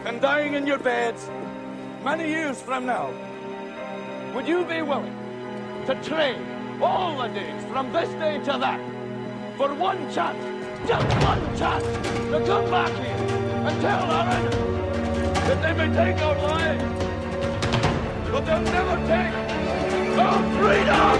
and dying in your beds many years from now, would you be willing to trade all the days from this day to that for one chance, just one chance, to come back here and tell our enemies that they may take our lives, but they'll never take our freedom?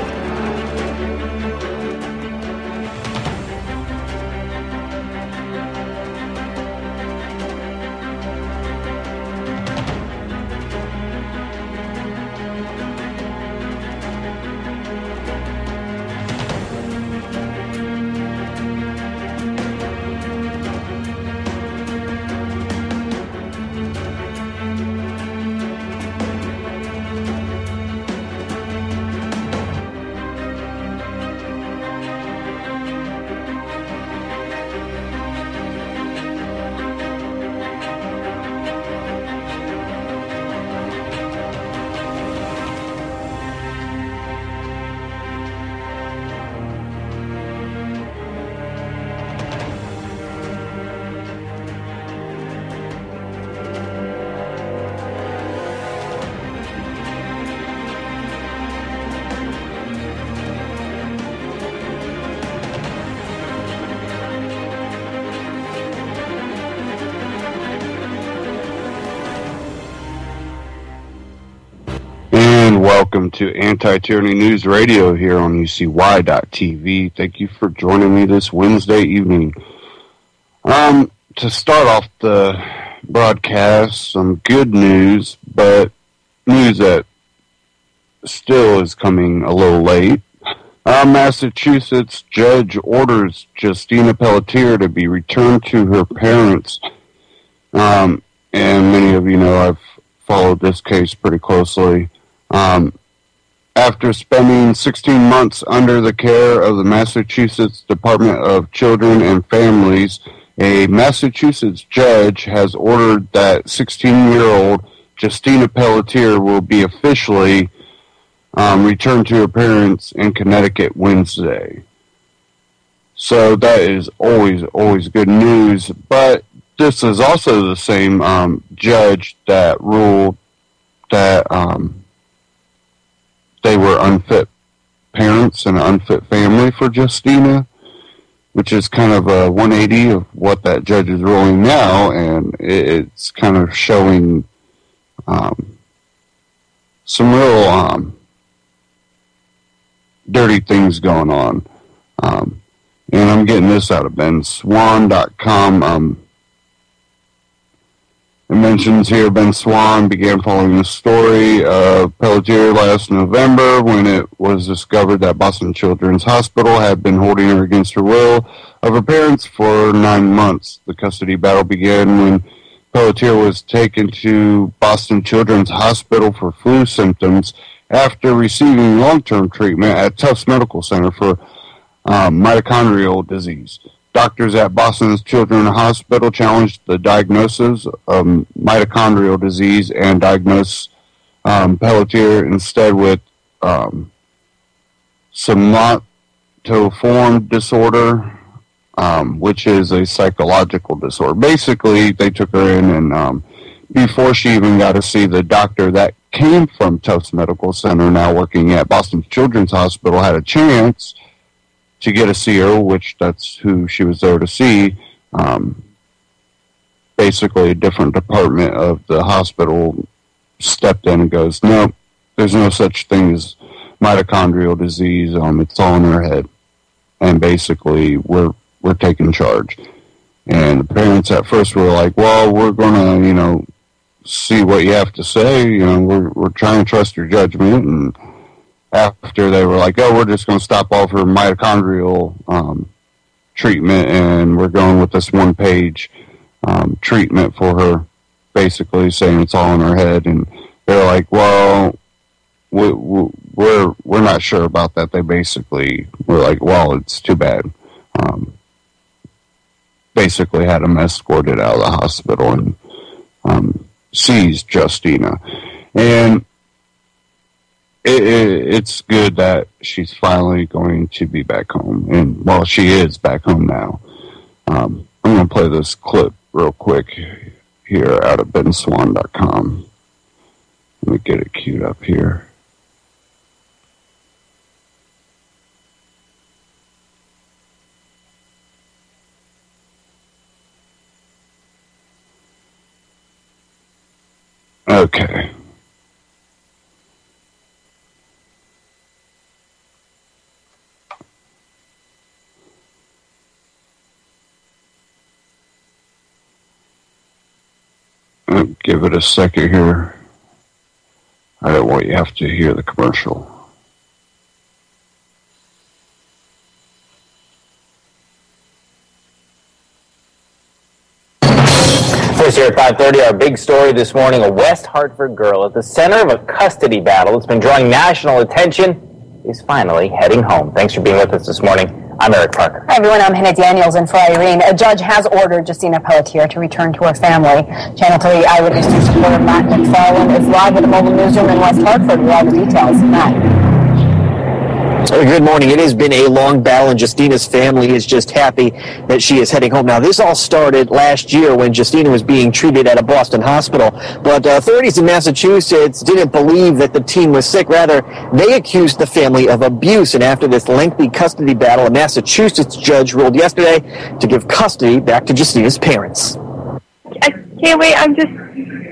Welcome to Anti-Tyranny News Radio here on UCY.TV. Thank you for joining me this Wednesday evening. To start off the broadcast, some good news, but news that still is coming a little late. Massachusetts judge orders Justina Pelletier to be returned to her parents. And many of you know I've followed this case pretty closely. After spending 16 months under the care of the Massachusetts Department of Children and Families, a Massachusetts judge has ordered that 16-year-old Justina Pelletier will be officially returned to her parents in Connecticut Wednesday. So that is always good news, but this is also the same judge that ruled that they were unfit parents and an unfit family for Justina, which is kind of a 180 of what that judge is ruling now, and it's kind of showing some real dirty things going on. And I'm getting this out of BenSwan.com. It mentions here Ben Swan began following the story of Pelletier last November when it was discovered that Boston Children's Hospital had been holding her against her will of her parents for 9 months. The custody battle began when Pelletier was taken to Boston Children's Hospital for flu symptoms after receiving long-term treatment at Tufts Medical Center for mitochondrial disease. Doctors at Boston's Children's Hospital challenged the diagnosis of mitochondrial disease and diagnosed Pelletier instead with somatoform disorder, which is a psychological disorder. Basically, they took her in, and before she even got to see the doctor that came from Tufts Medical Center, now working at Boston Children's Hospital, had a chance to get to see her, which that's who she was there to see. Basically, a different department of the hospital stepped in and goes, "Nope, there's no such thing as mitochondrial disease. It's all in her head." And basically, we're taking charge. And the parents at first were like, "Well, we're gonna, see what you have to say. We're trying to trust your judgment." And after they were like, "Oh, we're just going to stop all of her mitochondrial treatment, and we're going with this one-page treatment for her," basically saying it's all in her head. And they're like, "Well, we're not sure about that." They basically were like, "Well, it's too bad." Basically had them escorted out of the hospital and seized Justina. And it's good that she's finally going to be back home. And, well, she is back home now. I'm going to play this clip real quick here out of benswan.com. Let me get it queued up here. Okay. Give it a second here. I don't want you to have to hear the commercial. First here at 5:30, our big story this morning, a West Hartford girl at the center of a custody battle that's been drawing national attention is finally heading home. Thanks for being with us this morning. I'm Eric Parker. Hi, everyone. I'm Hannah Daniels, and for Irene, a judge has ordered Justina Pelletier to return to her family. Channel 3 Eyewitness News reporter Matt McFarland is live at the mobile newsroom in West Hartford with all the details. Matt. Good morning. It has been a long battle, and Justina's family is just happy that she is heading home. Now, this all started last year when Justina was being treated at a Boston hospital, but authorities in Massachusetts didn't believe that the teen was sick. Rather, they accused the family of abuse, and after this lengthy custody battle, a Massachusetts judge ruled yesterday to give custody back to Justina's parents. I can't wait. I'm just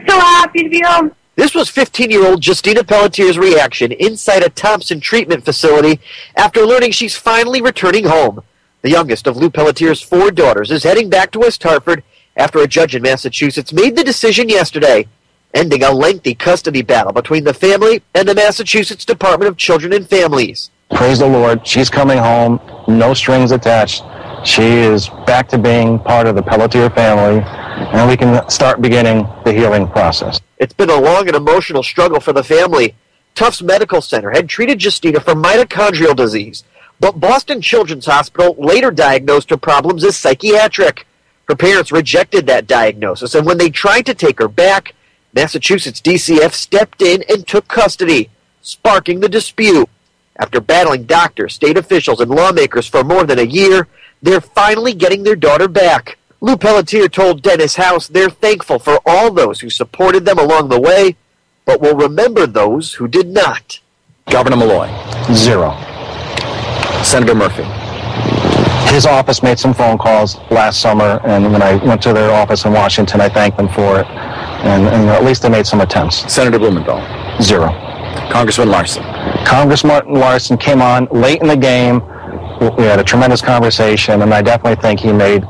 so happy to be home. This was 15-year-old Justina Pelletier's reaction inside a Thompson treatment facility after learning she's finally returning home. The youngest of Lou Pelletier's 4 daughters is heading back to West Hartford after a judge in Massachusetts made the decision yesterday, ending a lengthy custody battle between the family and the Massachusetts Department of Children and Families. Praise the Lord, she's coming home, no strings attached. She is back to being part of the Pelletier family, and we can start beginning the healing process. It's been a long and emotional struggle for the family. Tufts Medical Center had treated Justina for mitochondrial disease, but Boston Children's Hospital later diagnosed her problems as psychiatric. Her parents rejected that diagnosis, and when they tried to take her back, Massachusetts DCF stepped in and took custody, sparking the dispute. After battling doctors, state officials, and lawmakers for more than a year, they're finally getting their daughter back. Lou Pelletier told Dennis House they're thankful for all those who supported them along the way, but will remember those who did not. Governor Malloy, 0. Senator Murphy. His office made some phone calls last summer, and when I went to their office in Washington, I thanked them for it, and at least they made some attempts. Senator Blumenthal. 0. Congressman Larson. Congressman Larson came on late in the game. We had a tremendous conversation, and I definitely think he made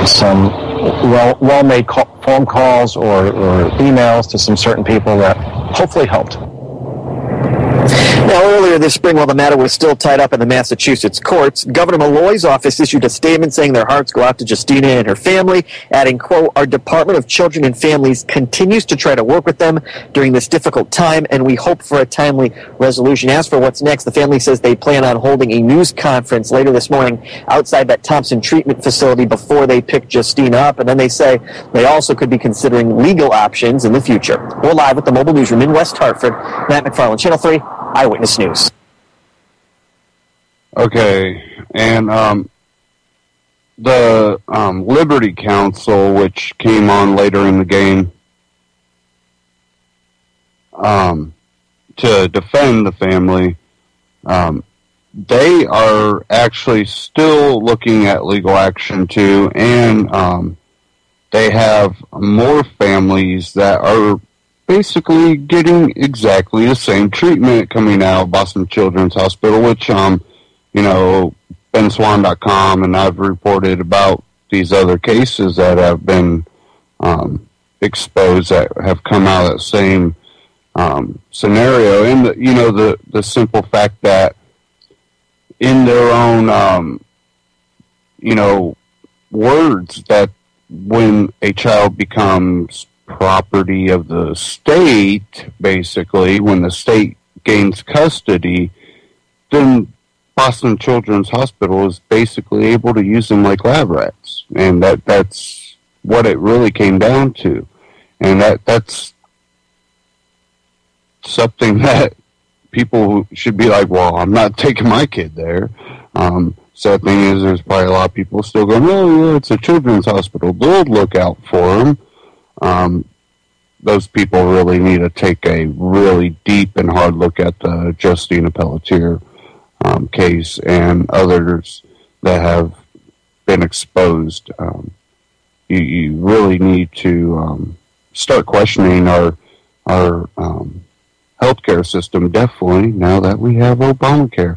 some well-made phone calls or emails to some certain people that hopefully helped. Now, earlier this spring, while the matter was still tied up in the Massachusetts courts, Governor Malloy's office issued a statement saying their hearts go out to Justina and her family, adding, quote, "Our Department of Children and Families continues to try to work with them during this difficult time, and we hope for a timely resolution." As for what's next, the family says they plan on holding a news conference later this morning outside that Thompson treatment facility before they pick Justina up, and then they say they also could be considering legal options in the future. We're live at the mobile newsroom in West Hartford. Matt McFarland, Channel 3. Eyewitness News. Okay, and the Liberty Council, which came on later in the game, to defend the family, they are actually still looking at legal action too, and they have more families that are basically getting exactly the same treatment coming out of Boston Children's Hospital, which, benswan.com, and I've reported about these other cases that have been exposed that have come out of that same scenario. And, the simple fact that in their own, words, that when a child becomes property of the state, basically, when the state gains custody, then Boston Children's Hospital is basically able to use them like lab rats. And that's what it really came down to. And that's something that people should be like, well, I'm not taking my kid there. sad thing is there's probably a lot of people still going, oh, yeah, it's a children's hospital. They'll look out for them. Those people really need to take a really deep and hard look at the Justina Pelletier case and others that have been exposed. You really need to start questioning our healthcare system, definitely, now that we have Obamacare.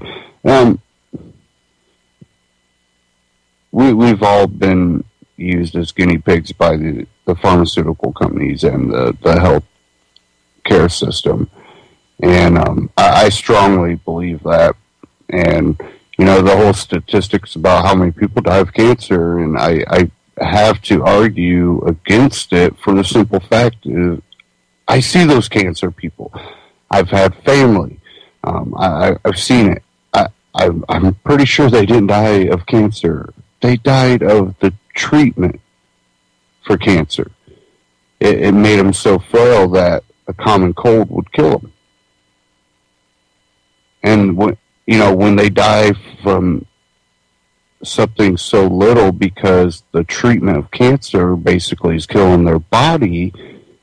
We've all been used as guinea pigs by the pharmaceutical companies and the health care system. And I strongly believe that. And, you know, the whole statistics about how many people die of cancer, and I have to argue against it for the simple fact is I see those cancer people. I've had family. I've seen it. I'm pretty sure they didn't die of cancer. They died of the treatment for cancer. It made them so frail that a common cold would kill them. And when they die from something so little because the treatment of cancer basically is killing their body,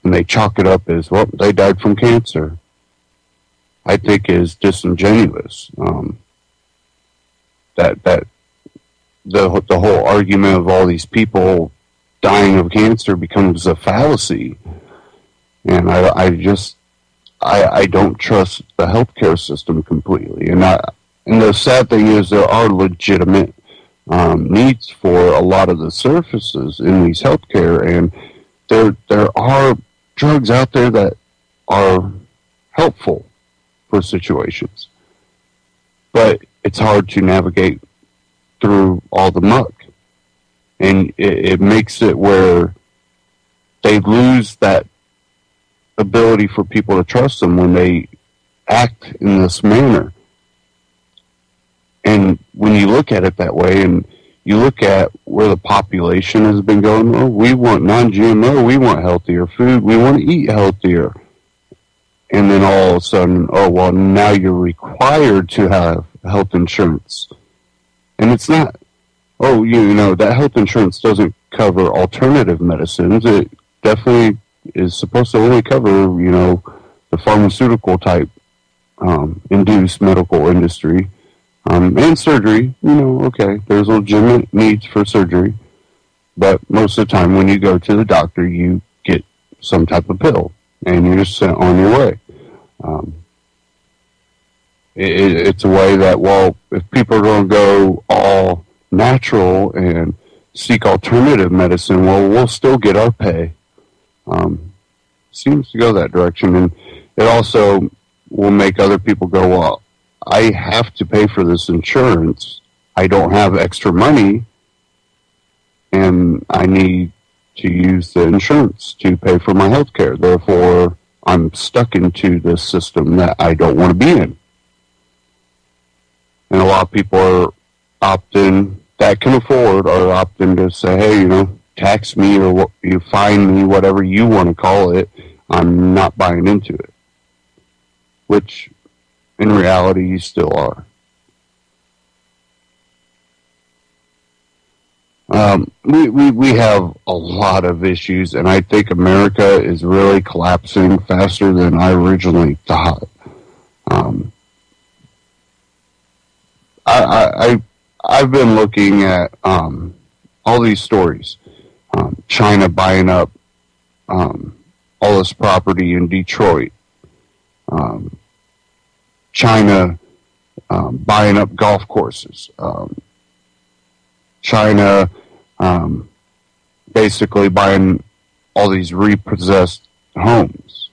and they chalk it up as, well, they died from cancer, I think is disingenuous. That the whole argument of all these people dying of cancer becomes a fallacy. And I don't trust the healthcare system completely. And the sad thing is there are legitimate needs for a lot of the services in these healthcare, and there are drugs out there that are helpful for situations. But it's hard to navigate through all the muck. And it makes it where they lose that ability for people to trust them when they act in this manner. And when you look at it that way, and you look at where the population has been going, oh, we want non-GMO, we want healthier food, we want to eat healthier. And then all of a sudden, oh, well, now you're required to have health insurance. And it's not, oh, that health insurance doesn't cover alternative medicines. It definitely is supposed to only cover, the pharmaceutical type induced medical industry. And surgery, okay, there's legitimate needs for surgery. But most of the time when you go to the doctor, you get some type of pill, and you're just sent on your way. It's a way that, well, if people are going to go all natural and seek alternative medicine, well, we'll still get our pay. Seems to go that direction. And it also will make other people go, well, I have to pay for this insurance. I don't have extra money, and I need to use the insurance to pay for my health care. Therefore, I'm stuck into this system that I don't want to be in. And a lot of people are opting, that can afford, are opting to say, hey, tax me or you fine me, whatever you want to call it. I'm not buying into it. Which, in reality, you still are. We have a lot of issues, and I think America is really collapsing faster than I originally thought. I've been looking at all these stories. China buying up all this property in Detroit. China buying up golf courses. China basically buying all these repossessed homes.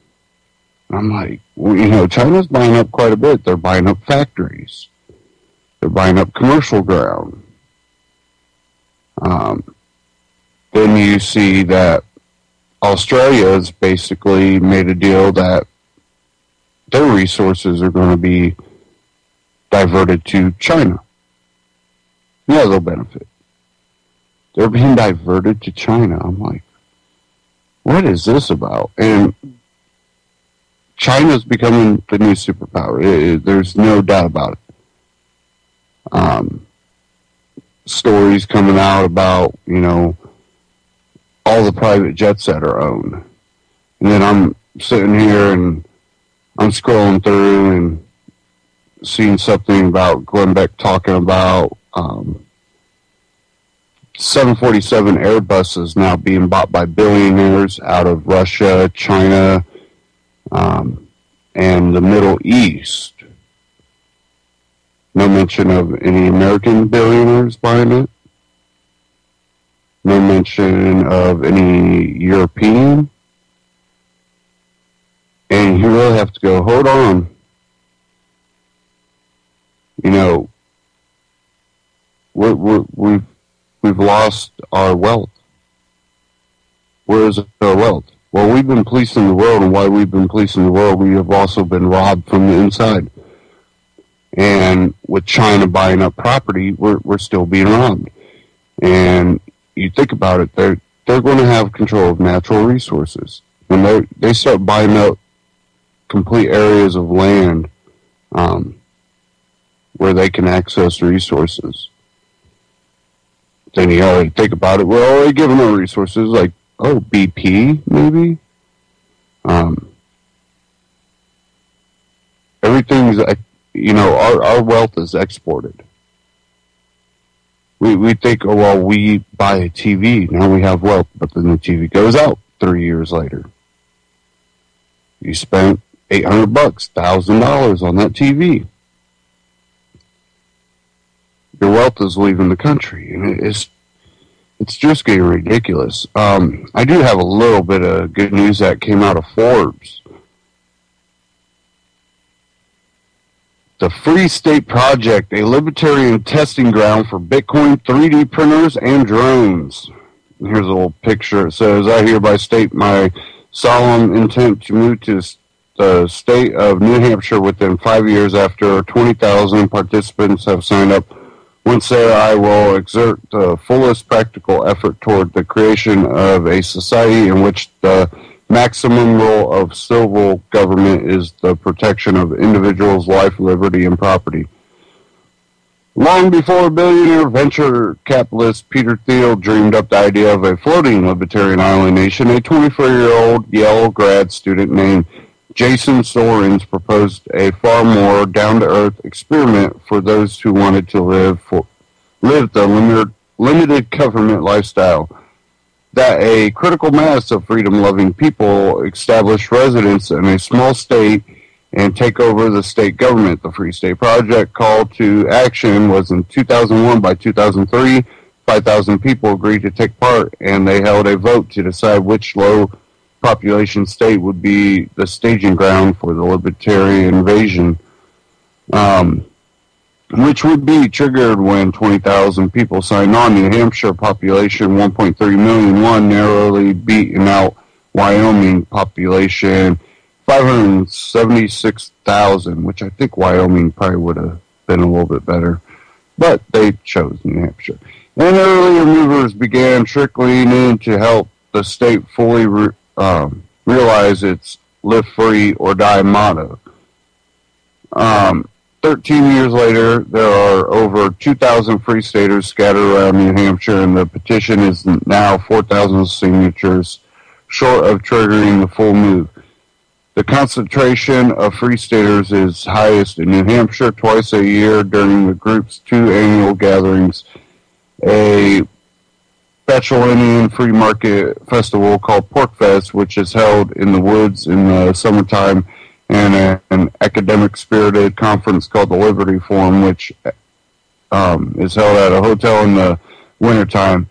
I'm like, well, China's buying up quite a bit. They're buying up factories. They're buying up commercial ground. Then you see that Australia has basically made a deal that their resources are going to be diverted to China. Yeah, they'll benefit. They're being diverted to China. I'm like, what is this about? And China's becoming the new superpower. There's no doubt about it. stories coming out about, all the private jets that are owned. And then I'm sitting here and I'm scrolling through and seeing something about Glenn Beck talking about 747 Airbuses now being bought by billionaires out of Russia, China, and the Middle East. No mention of any American billionaires buying it. No mention of any European. And you really have to go, hold on. We've lost our wealth. Where is our wealth? Well, we've been policing the world, and while we've been policing the world, we have also been robbed from the inside. And with China buying up property, we're still being robbed. And you think about it, they're going to have control of natural resources. When they start buying up complete areas of land where they can access resources, then you already think about it. We're already giving them resources like, BP, maybe? Everything's, our wealth is exported. We think, we buy a TV, now we have wealth, but then the TV goes out 3 years later. You spent $800, $1,000 on that TV. Your wealth is leaving the country, and it's just getting ridiculous. I do have a little bit of good news that came out of Forbes. The Free State Project, a libertarian testing ground for Bitcoin 3D printers and drones. Here's a little picture. It says, I hereby state my solemn intent to move to the state of New Hampshire within 5 years after 20,000 participants have signed up. Once there, I will exert the fullest practical effort toward the creation of a society in which the maximum role of civil government is the protection of individuals' life, liberty, and property. Long before billionaire venture capitalist Peter Thiel dreamed up the idea of a floating libertarian island nation, a 24-year-old Yale grad student named Jason Sorens proposed a far more down-to-earth experiment for those who wanted to live the limited government lifestyle. That a critical mass of freedom-loving people establish residence in a small state and take over the state government. The Free State Project call to action was in 2001. By 2003, 5,000 people agreed to take part, and they held a vote to decide which low-population state would be the staging ground for the libertarian invasion, which would be triggered when 20,000 people signed on. New Hampshire population 1.3 million, one narrowly beaten out Wyoming population 576,000, which I think Wyoming probably would have been a little bit better, but they chose New Hampshire. And earlier movers began trickling in to help the state fully realize its live free or die motto. 13 years later, there are over 2,000 free staters scattered around New Hampshire, and the petition is now 4,000 signatures short of triggering the full move. The concentration of free staters is highest in New Hampshire. Twice a year during the group's 2 annual gatherings, a Bachelonian free market festival called Pork Fest, which is held in the woods in the summertime, and an academic-spirited conference called the Liberty Forum, which is held at a hotel in the wintertime.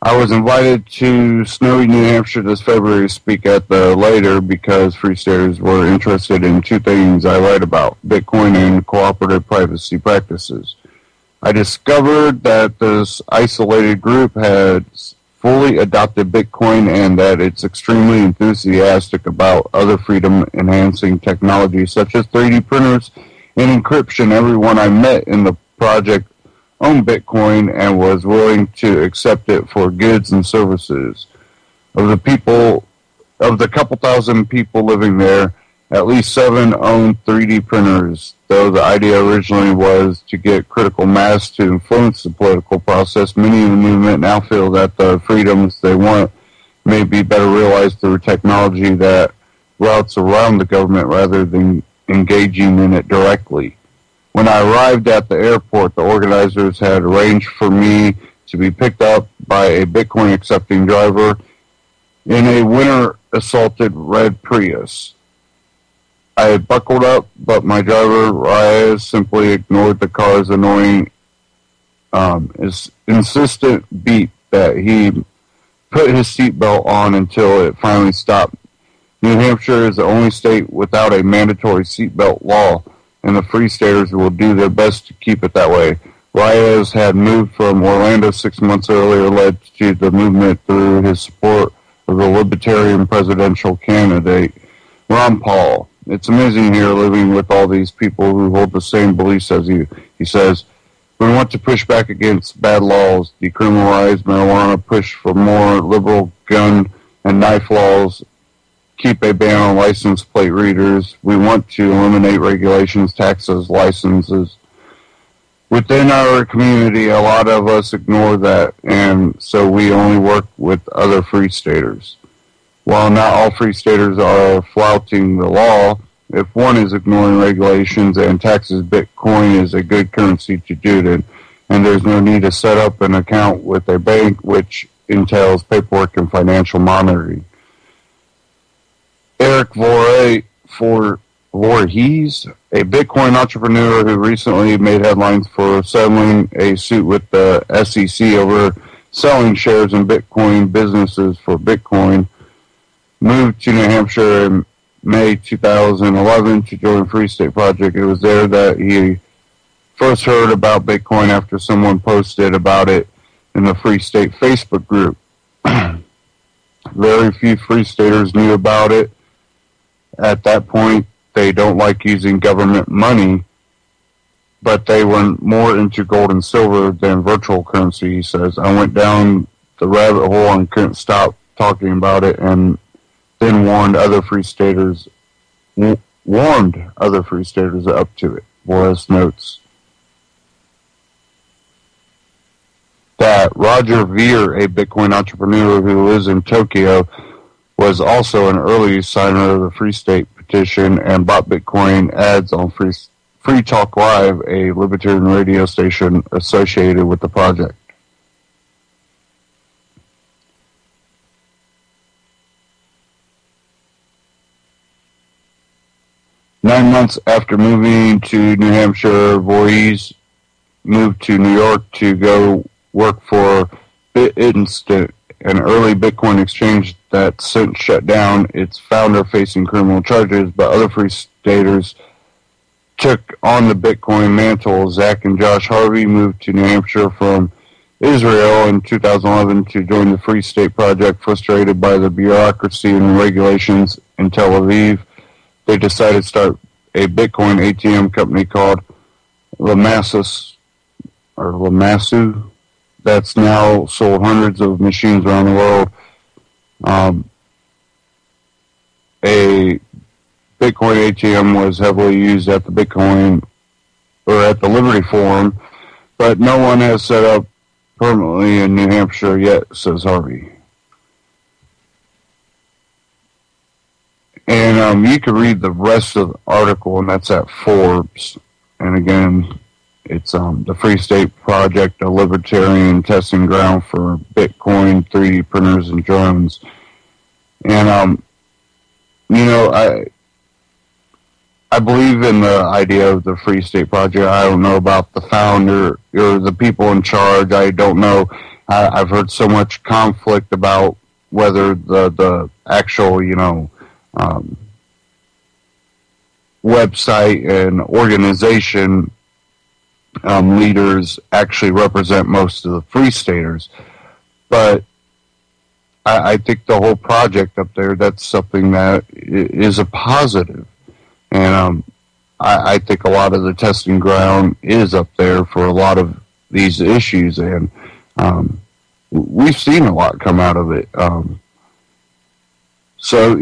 I was invited to snowy New Hampshire this February to speak at the later because Free Staters were interested in 2 things I write about, Bitcoin and cooperative privacy practices. I discovered that this isolated group had fully adopted Bitcoin and that it's extremely enthusiastic about other freedom-enhancing technologies such as 3D printers and encryption. Everyone I met in the project owned Bitcoin and was willing to accept it for goods and services. Of the couple thousand people living there, at least 7 own 3D printers, though the idea originally was to get critical mass to influence the political process. Many in the movement now feel that the freedoms they want may be better realized through technology that routes around the government rather than engaging in it directly. When I arrived at the airport, the organizers had arranged for me to be picked up by a Bitcoin-accepting driver in a winter-assaulted red Prius. I had buckled up, but my driver, Reyes, simply ignored the car's annoying, insistent beep that he put his seatbelt on until it finally stopped. New Hampshire is the only state without a mandatory seatbelt law, and the Free Staters will do their best to keep it that way. Reyes had moved from Orlando 6 months earlier, led to the movement through his support of the Libertarian presidential candidate, Ron Paul. It's amazing here living with all these people who hold the same beliefs as you. He says, we want to push back against bad laws, decriminalize marijuana, push for more liberal gun and knife laws, keep a ban on license plate readers. We want to eliminate regulations, taxes, licenses. Within our community, a lot of us ignore that, and so we only work with other Free Staters. While not all Free Staters are flouting the law, if one is ignoring regulations and taxes, Bitcoin is a good currency to do it in, and there's no need to set up an account with a bank, which entails paperwork and financial monitoring. Eric Voorhees, a Bitcoin entrepreneur who recently made headlines for settling a suit with the SEC over selling shares in Bitcoin businesses for Bitcoin, moved to New Hampshire in May 2011 to join Free State Project. It was there that he first heard about Bitcoin after someone posted about it in the Free State Facebook group. Very few Free Staters knew about it. At that point, they don't like using government money, but they were more into gold and silver than virtual currency, he says. I went down the rabbit hole and couldn't stop talking about it, and then warned other Free Staters up to it. Boris notes that Roger Ver, a Bitcoin entrepreneur who lives in Tokyo, was also an early signer of the Free State petition and bought Bitcoin ads on Free Talk Live, a libertarian radio station associated with the project. Nine months after moving to New Hampshire, Voorhees moved to New York to go work for BitInstant, an early Bitcoin exchange that since shut down, its founder facing criminal charges, but other Free Staters took on the Bitcoin mantle. Zach and Josh Harvey moved to New Hampshire from Israel in 2011 to join the Free State Project. Frustrated by the bureaucracy and regulations in Tel Aviv, they decided to start a Bitcoin ATM company called Lamassu, that's now sold hundreds of machines around the world. A Bitcoin ATM was heavily used at the Liberty Forum, but no one has set up permanently in New Hampshire yet, says Harvey. And you can read the rest of the article, and that's at Forbes. And again, it's the Free State Project, a libertarian testing ground for Bitcoin, 3D printers, and drones. And, I believe in the idea of the Free State Project. I don't know about the founder or the people in charge. I don't know. I've heard so much conflict about whether the actual, website and organization leaders actually represent most of the Free Staters. But I think the whole project up there, that's something that is a positive. And I think a lot of the testing ground is up there for a lot of these issues. And we've seen a lot come out of it. So,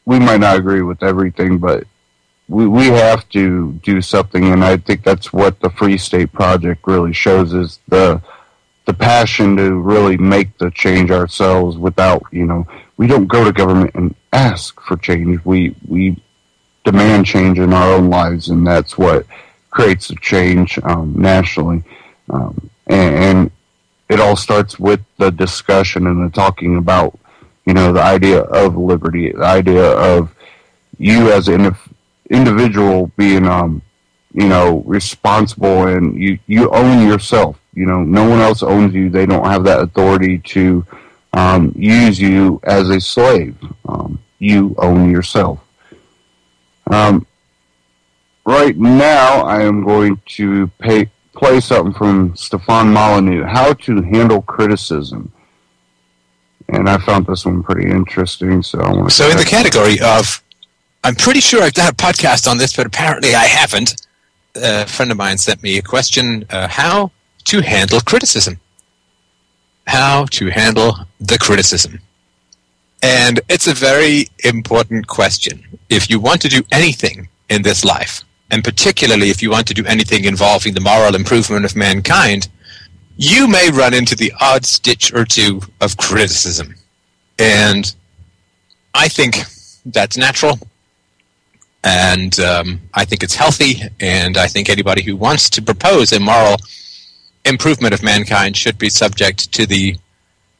we might not agree with everything, but we have to do something, and I think that's what the Free State Project really shows, is the passion to really make the change ourselves without, we don't go to government and ask for change. We demand change in our own lives, and that's what creates a change nationally. And it all starts with the discussion and the talking about, the idea of liberty, the idea of you as an individual being, responsible, and you own yourself. No one else owns you. They don't have that authority to use you as a slave. You own yourself. Right now, I am going to play something from Stefan Molyneux, How to Handle Criticism. And I found this one pretty interesting, so I want to... So in the category of, I'm pretty sure I've done a podcast on this, but apparently I haven't. A friend of mine sent me a question, how to handle criticism. How to handle the criticism. And it's a very important question. If you want to do anything in this life, and particularly if you want to do anything involving the moral improvement of mankind, you may run into the odd stitch or two of criticism. And I think that's natural, and I think it's healthy, and I think anybody who wants to propose a moral improvement of mankind should be subject to the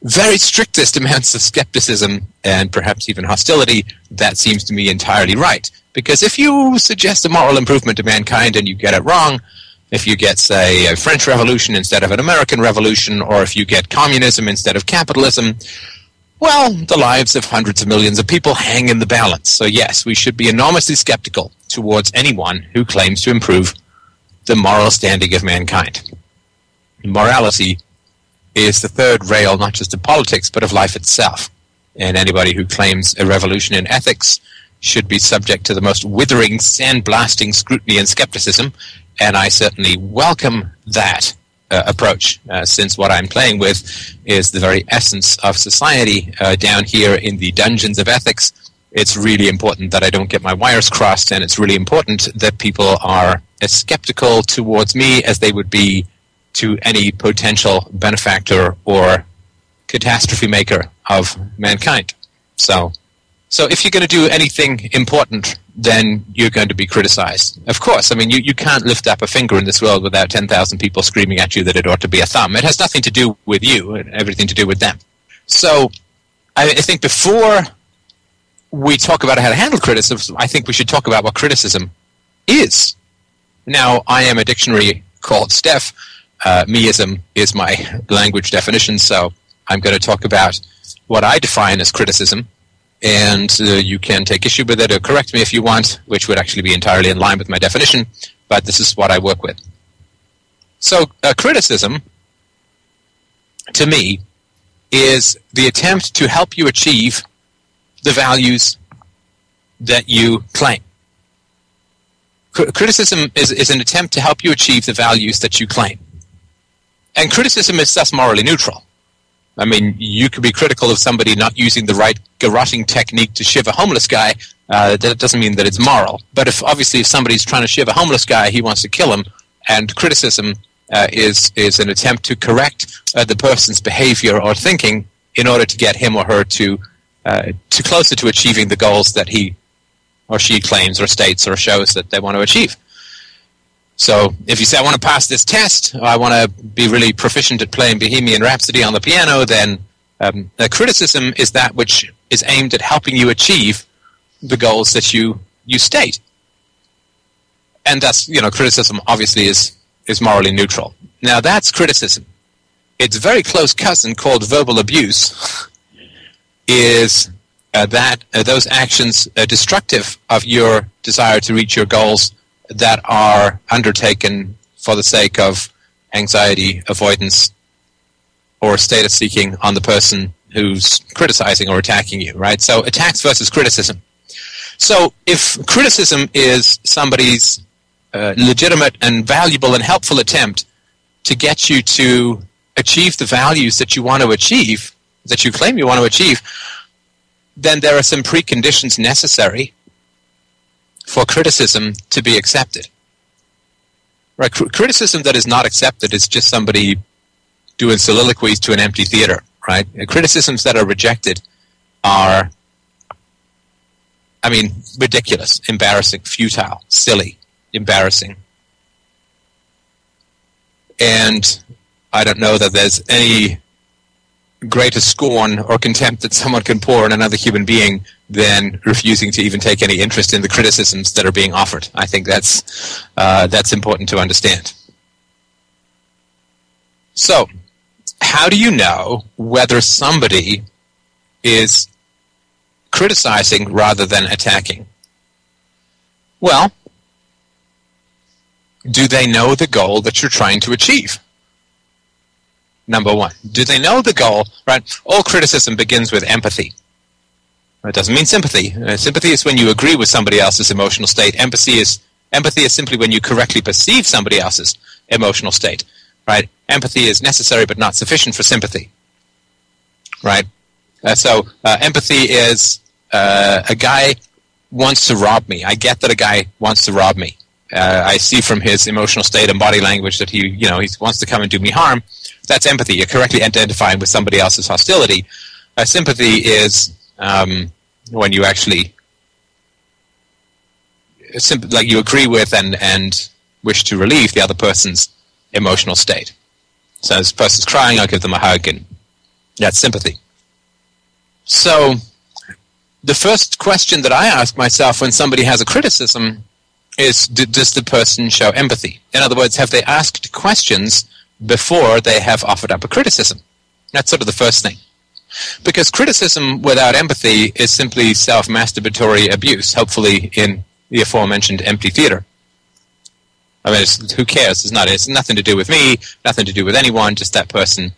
very strictest amounts of skepticism and perhaps even hostility. That seems to me entirely right. Because if you suggest a moral improvement to mankind and you get it wrong, if you get, say, a French Revolution instead of an American Revolution, or if you get communism instead of capitalism, well, the lives of hundreds of millions of people hang in the balance. So yes, we should be enormously skeptical towards anyone who claims to improve the moral standing of mankind. Morality is the third rail not just of politics, but of life itself. And anybody who claims a revolution in ethics should be subject to the most withering, sandblasting scrutiny and skepticism, and I certainly welcome that approach, since what I'm playing with is the very essence of society down here in the dungeons of ethics. It's really important that I don't get my wires crossed, and it's really important that people are as skeptical towards me as they would be to any potential benefactor or catastrophe maker of mankind. So if you're going to do anything important, then you're going to be criticized. Of course, I mean, you can't lift up a finger in this world without 10,000 people screaming at you that it ought to be a thumb. It has nothing to do with you and everything to do with them. So I think before we talk about how to handle criticism, I think we should talk about what criticism is. Now, I am a dictionary called Steph. Meism is my language definition, so I'm going to talk about what I define as criticism. And you can take issue with it or correct me if you want, which would actually be entirely in line with my definition, but this is what I work with. So criticism, to me, is the attempt to help you achieve the values that you claim. Criticism is an attempt to help you achieve the values that you claim. And criticism is thus morally neutral. I mean, you could be critical of somebody not using the right garroting technique to shiv a homeless guy. That doesn't mean that it's moral. But if somebody's trying to shiv a homeless guy, he wants to kill him, and criticism is an attempt to correct the person's behavior or thinking in order to get him or her to closer to achieving the goals that he or she claims or states or shows that they want to achieve. So if you say, I want to pass this test, or I want to be really proficient at playing Bohemian Rhapsody on the piano, then criticism is that which is aimed at helping you achieve the goals that you state. And thus, criticism obviously is morally neutral. Now, that's criticism. Its very close cousin, called verbal abuse, is those actions destructive of your desire to reach your goals that are undertaken for the sake of anxiety, avoidance, or status seeking on the person who's criticizing or attacking you, right? So attacks versus criticism. So if criticism is somebody's legitimate and valuable and helpful attempt to get you to achieve the values that you want to achieve, that you claim you want to achieve, then there are some preconditions necessary for criticism to be accepted. Right? Criticism that is not accepted is just somebody doing soliloquies to an empty theater. Right? Criticisms that are rejected are, ridiculous, embarrassing, futile, silly, embarrassing. And I don't know that there's any greater scorn or contempt that someone can pour on another human being than refusing to even take any interest in the criticisms that are being offered. I think that's important to understand. So, how do you know whether somebody is criticizing rather than attacking? Well, do they know the goal that you're trying to achieve? Number one, do they know the goal? Right? All criticism begins with empathy. It doesn't mean sympathy. Sympathy is when you agree with somebody else's emotional state. Empathy is simply when you correctly perceive somebody else's emotional state. Right? Empathy is necessary but not sufficient for sympathy. Right? So empathy is a guy wants to rob me. I get that a guy wants to rob me. I see from his emotional state and body language that he wants to come and do me harm. That's empathy. You're correctly identifying with somebody else's hostility. Sympathy is when you actually you agree with and wish to relieve the other person's emotional state. So this person's crying, I'll give them a hug, and that's sympathy. So the first question that I ask myself when somebody has a criticism is, does the person show empathy? In other words, have they asked questions before they have offered up a criticism? That's sort of the first thing. Because criticism without empathy is simply self-masturbatory abuse, hopefully in the aforementioned empty theater. Who cares? It's nothing to do with me, nothing to do with anyone, just that person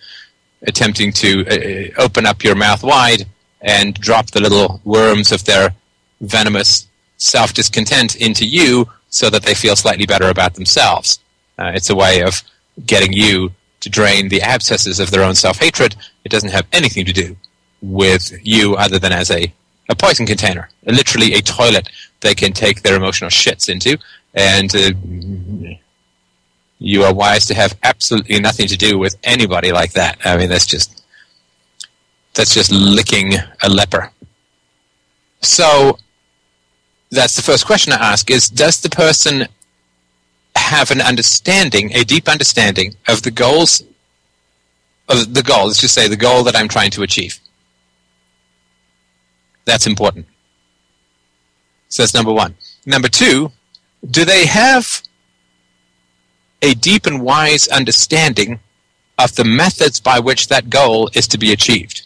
attempting to open up your mouth wide and drop the little worms of their venomous self-discontent into you so that they feel slightly better about themselves. It's a way of getting you to drain the abscesses of their own self-hatred. It doesn't have anything to do with you other than as a poison container, literally a toilet they can take their emotional shits into, and you are wise to have absolutely nothing to do with anybody like that. That's just licking a leper. So that's the first question I ask is, does the person have an understanding, a deep understanding of the goals, let's just say the goal that I'm trying to achieve? That's important. So that's number one. Number two, do they have a deep and wise understanding of the methods by which that goal is to be achieved?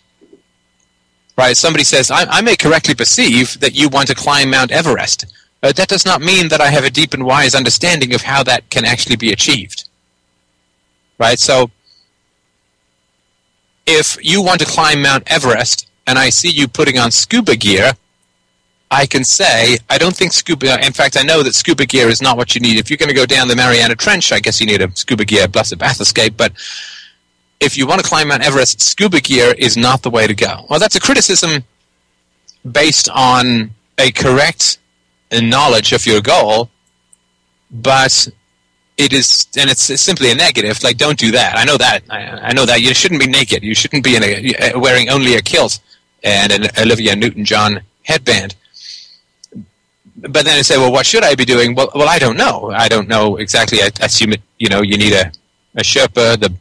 Right? Somebody says, I may correctly perceive that you want to climb Mount Everest. That does not mean that I have a deep and wise understanding of how that can actually be achieved. Right? So, if you want to climb Mount Everest, and I see you putting on scuba gear, I can say, I don't think in fact, I know that scuba gear is not what you need. If you're going to go down the Mariana Trench, I guess you need a scuba gear blessed bath escape, but if you want to climb Mount Everest, scuba gear is not the way to go. Well, that's a criticism based on a correct knowledge of your goal, but it's simply a negative. Like, don't do that. I know that. I know that. You shouldn't be naked. You shouldn't be wearing only a kilt and an Olivia Newton-John headband. But then I say, well, what should I be doing? Well, I don't know. I don't know exactly. I assume you need a Sherpa, the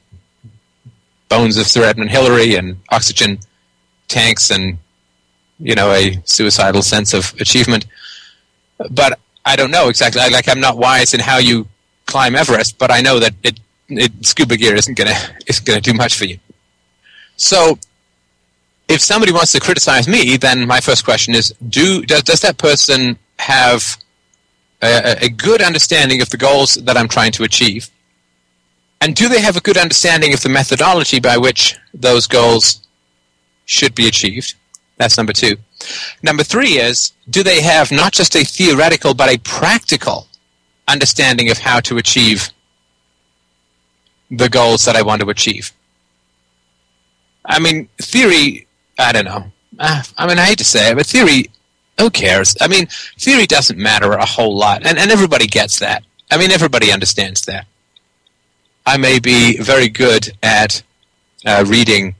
bones of Sir Edmund Hillary, and oxygen tanks, and a suicidal sense of achievement. But I don't know exactly. I'm not wise in how you climb Everest, but I know that scuba gear isn't gonna do much for you. So, if somebody wants to criticize me, then my first question is: does that person have a good understanding of the goals that I'm trying to achieve? And do they have a good understanding of the methodology by which those goals should be achieved? That's number two. Number three is, do they have not just a theoretical but a practical understanding of how to achieve the goals that I want to achieve? Theory, I don't know. I mean, I hate to say it, but theory, who cares? I mean, theory doesn't matter a whole lot, and everybody gets that. I mean, everybody understands that. I may be very good at reading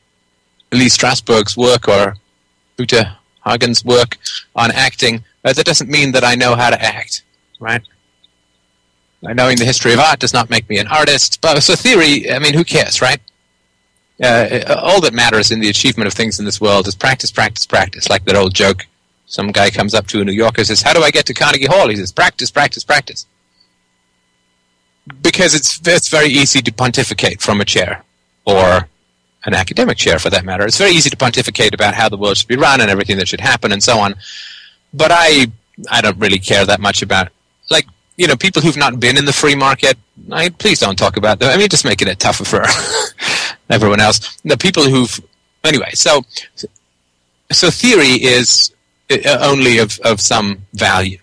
Lee Strasberg's work or Uta Hagen's work on acting. That doesn't mean that I know how to act, right? Knowing the history of art does not make me an artist. But so theory, I mean, who cares, right? All that matters in the achievement of things in this world is practice, practice, practice. Like that old joke. Some guy comes up to a New Yorker and says, "How do I get to Carnegie Hall?" He says, "Practice, practice, practice." Because it's very easy to pontificate from a chair, or an academic chair for that matter. It's very easy to pontificate about how the world should be run and everything that should happen and so on. But I don't really care that much about, like, you know, people who've not been in the free market. Please don't talk about them. I mean, just making it tougher for everyone else. The people who've, anyway. So theory is only of some value.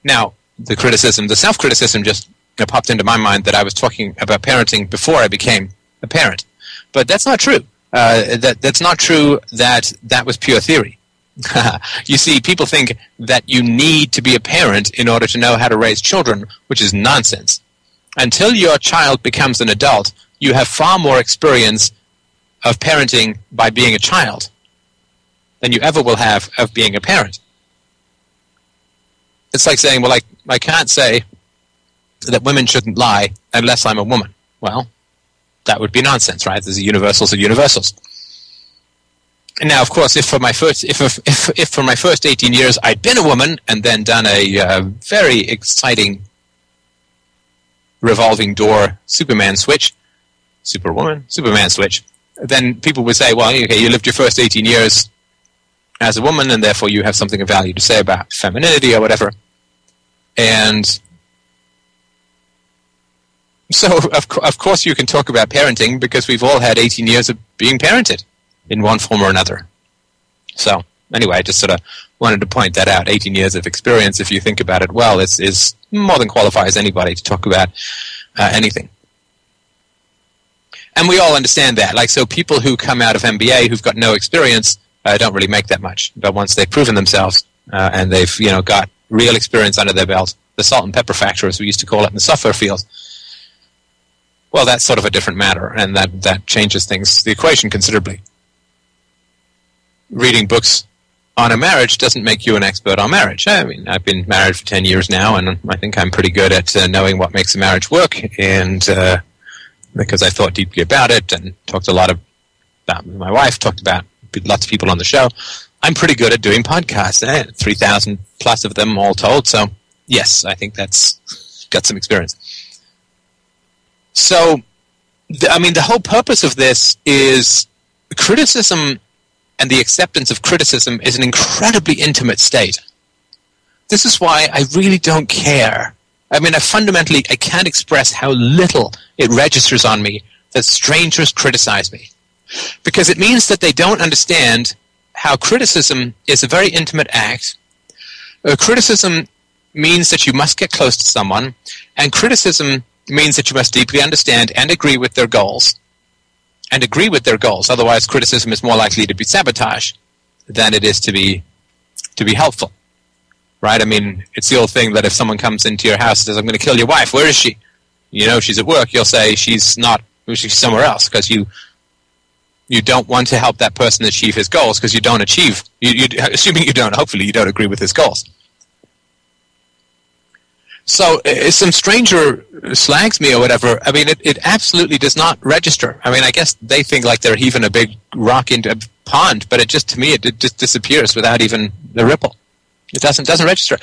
Now, the criticism, the self-criticism just popped into my mind that I was talking about parenting before I became a parent. But that's not true. That's not true that was pure theory. You see, people think that you need to be a parent in order to know how to raise children, which is nonsense. Until your child becomes an adult, you have far more experience of parenting by being a child than you ever will have of being a parent. It's like saying, well, I can't say that women shouldn't lie unless I'm a woman. Well, that would be nonsense, right? There's universals and universals. And now, of course, if for my first 18 years I'd been a woman and then done a very exciting revolving door Superman switch, Superwoman, Superman switch, then people would say, well, okay, you lived your first 18 years as a woman, and therefore you have something of value to say about femininity or whatever. And so, of course, you can talk about parenting because we've all had 18 years of being parented in one form or another. So, anyway, I just sort of wanted to point that out. 18 years of experience, if you think about it well, is more than qualifies anybody to talk about anything. And we all understand that. Like, so people who come out of MBA who've got no experience don't really make that much. But once they've proven themselves and they've, got real experience under their belt, the salt and pepper factor, as we used to call it in the software field, well, that's sort of a different matter, and that changes things, the equation, considerably. Reading books on a marriage doesn't make you an expert on marriage. I mean, I've been married for 10 years now, and I think I'm pretty good at knowing what makes a marriage work, and because I thought deeply about it and talked a lot about my wife, talked about lots of people on the show, I'm pretty good at doing podcasts, 3,000 plus of them all told, so yes, I think that's got some experience. So, the whole purpose of this is criticism, and the acceptance of criticism is an incredibly intimate state. This is why I really don't care. I can't express how little it registers on me that strangers criticize me. Because it means that they don't understand how criticism is a very intimate act. Criticism means that you must get close to someone, and criticism means that you must deeply understand and agree with their goals. Otherwise, criticism is more likely to be sabotage than it is to be helpful. Right? I mean, it's the old thing that if someone comes into your house and says, "I'm going to kill your wife," where is she? She's at work. You'll say she's not. She's somewhere else, because you don't want to help that person achieve his goals, because you don't achieve. Assuming you don't, hopefully you don't agree with his goals. So if some stranger slags me or whatever, I mean, it absolutely does not register. I mean, I guess they think like they're heaving a big rock into a pond, but to me, it just disappears without even the ripple. It doesn't register.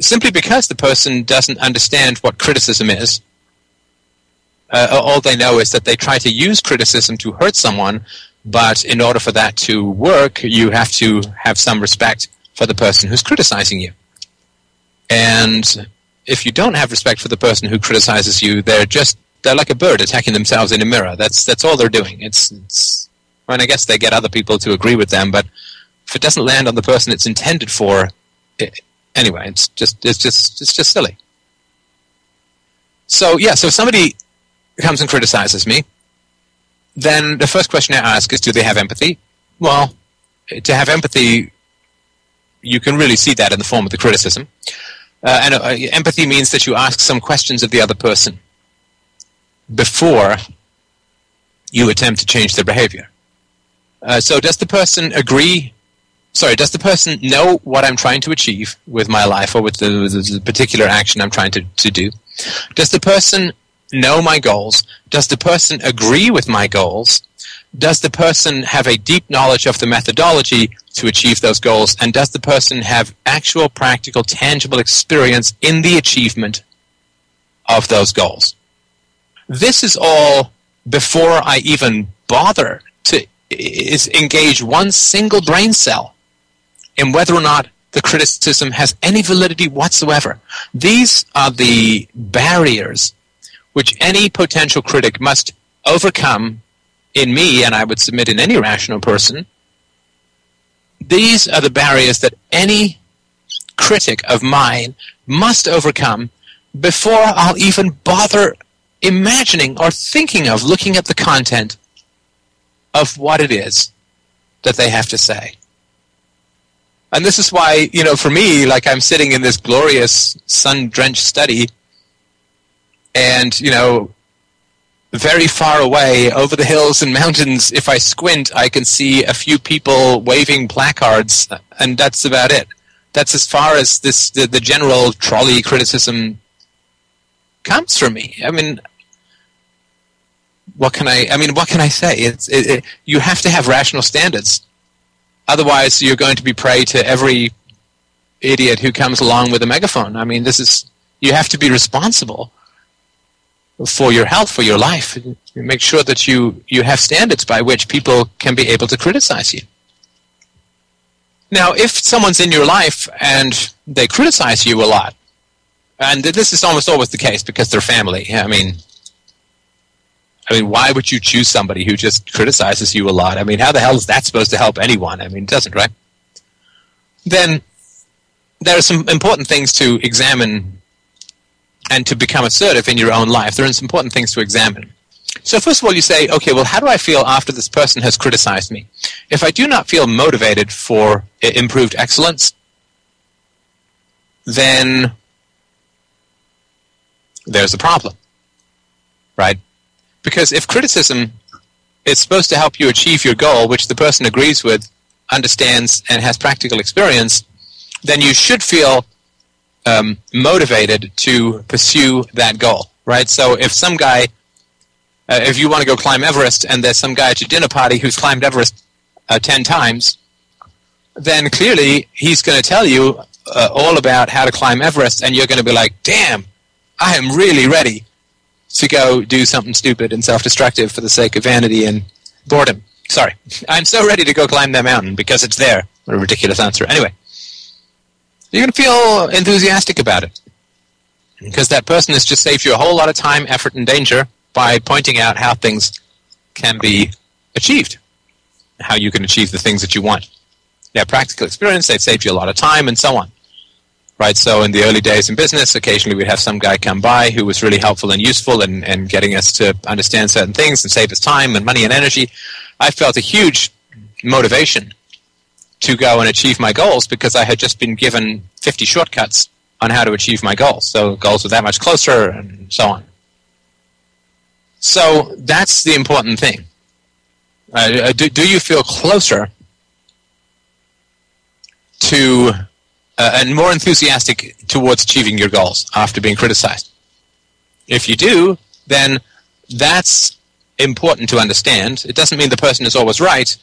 Simply because the person doesn't understand what criticism is. All they know is that they try to use criticism to hurt someone, but in order for that to work, you have to have some respect for the person who's criticizing you. And if you don't have respect for the person who criticizes you, they're like a bird attacking themselves in a mirror. That's all they're doing. I guess they get other people to agree with them, but if it doesn't land on the person it's intended for, anyway, it's just silly. So if somebody comes and criticizes me, then the first question I ask is, do they have empathy? Well, to have empathy, you can really see that in the form of the criticism. Empathy means that you ask some questions of the other person before you attempt to change their behavior. So does the person does the person know what I'm trying to achieve with my life or with the particular action I'm trying to do? Does the person know my goals? Does the person agree with my goals? Does the person have a deep knowledge of the methodology to achieve those goals? And does the person have actual, practical, tangible experience in the achievement of those goals? This is all before I even bother to engage one single brain cell in whether or not the criticism has any validity whatsoever. These are the barriers which any potential critic must overcome in me, and I would submit in any rational person. These are the barriers that any critic of mine must overcome before I'll even bother imagining or thinking of looking at the content of what it is that they have to say. And this is why, for me, like I'm sitting in this glorious sun-drenched study and, very far away over the hills and mountains, if I squint, I can see a few people waving placards, and that's about it. That's as far as the general trolley criticism comes from me. I mean, what can I say? You have to have rational standards. Otherwise, you're going to be prey to every idiot who comes along with a megaphone. I mean, you have to be responsible for your health, for your life. You make sure that you have standards by which people can be able to criticize you. Now, if someone's in your life and they criticize you a lot, and this is almost always the case because they're family. I mean, why would you choose somebody who just criticizes you a lot? I mean, how the hell is that supposed to help anyone? I mean, it doesn't, right? Then there are some important things to examine and to become assertive in your own life. There are some important things to examine. So first of all, you say, okay, well, how do I feel after this person has criticized me? If I do not feel motivated for improved excellence, then there's a problem, right? Because if criticism is supposed to help you achieve your goal, which the person agrees with, understands, and has practical experience, then you should feel motivated to pursue that goal, right? So if some guy, if you want to go climb Everest and there's some guy at your dinner party who's climbed Everest 10 times, then clearly he's going to tell you all about how to climb Everest, and you're going to be like, damn, I am really ready to go do something stupid and self-destructive for the sake of vanity and boredom. Sorry. I'm so ready to go climb that mountain because it's there. What a ridiculous answer. Anyway. You're going to feel enthusiastic about it because that person has just saved you a whole lot of time, effort, and danger by pointing out how things can be achieved, how you can achieve the things that you want. They have practical experience, they've saved you a lot of time, and so on. Right? So in the early days in business, occasionally we'd have some guy come by who was really helpful and useful and getting us to understand certain things and save us time and money and energy. I felt a huge motivation to go and achieve my goals because I had just been given 50 shortcuts on how to achieve my goals. So goals were that much closer and so on. So that's the important thing. Do you feel closer to and more enthusiastic towards achieving your goals after being criticized? If you do, then that's important to understand. It doesn't mean the person is always right,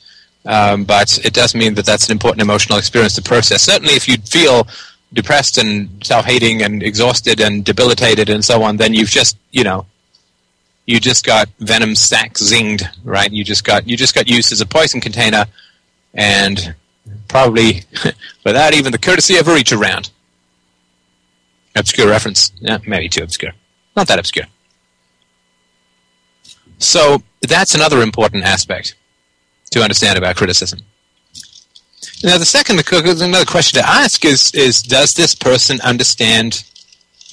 but it does mean that that's an important emotional experience to process. Certainly if you feel depressed and self-hating and exhausted and debilitated and so on, then you've just, you just got venom sac zinged, right? You just got used as a poison container and probably without even the courtesy of a reach around. Obscure reference. Yeah, maybe too obscure. Not that obscure. So that's another important aspect to understand about criticism. Now, another question to ask is does this person understand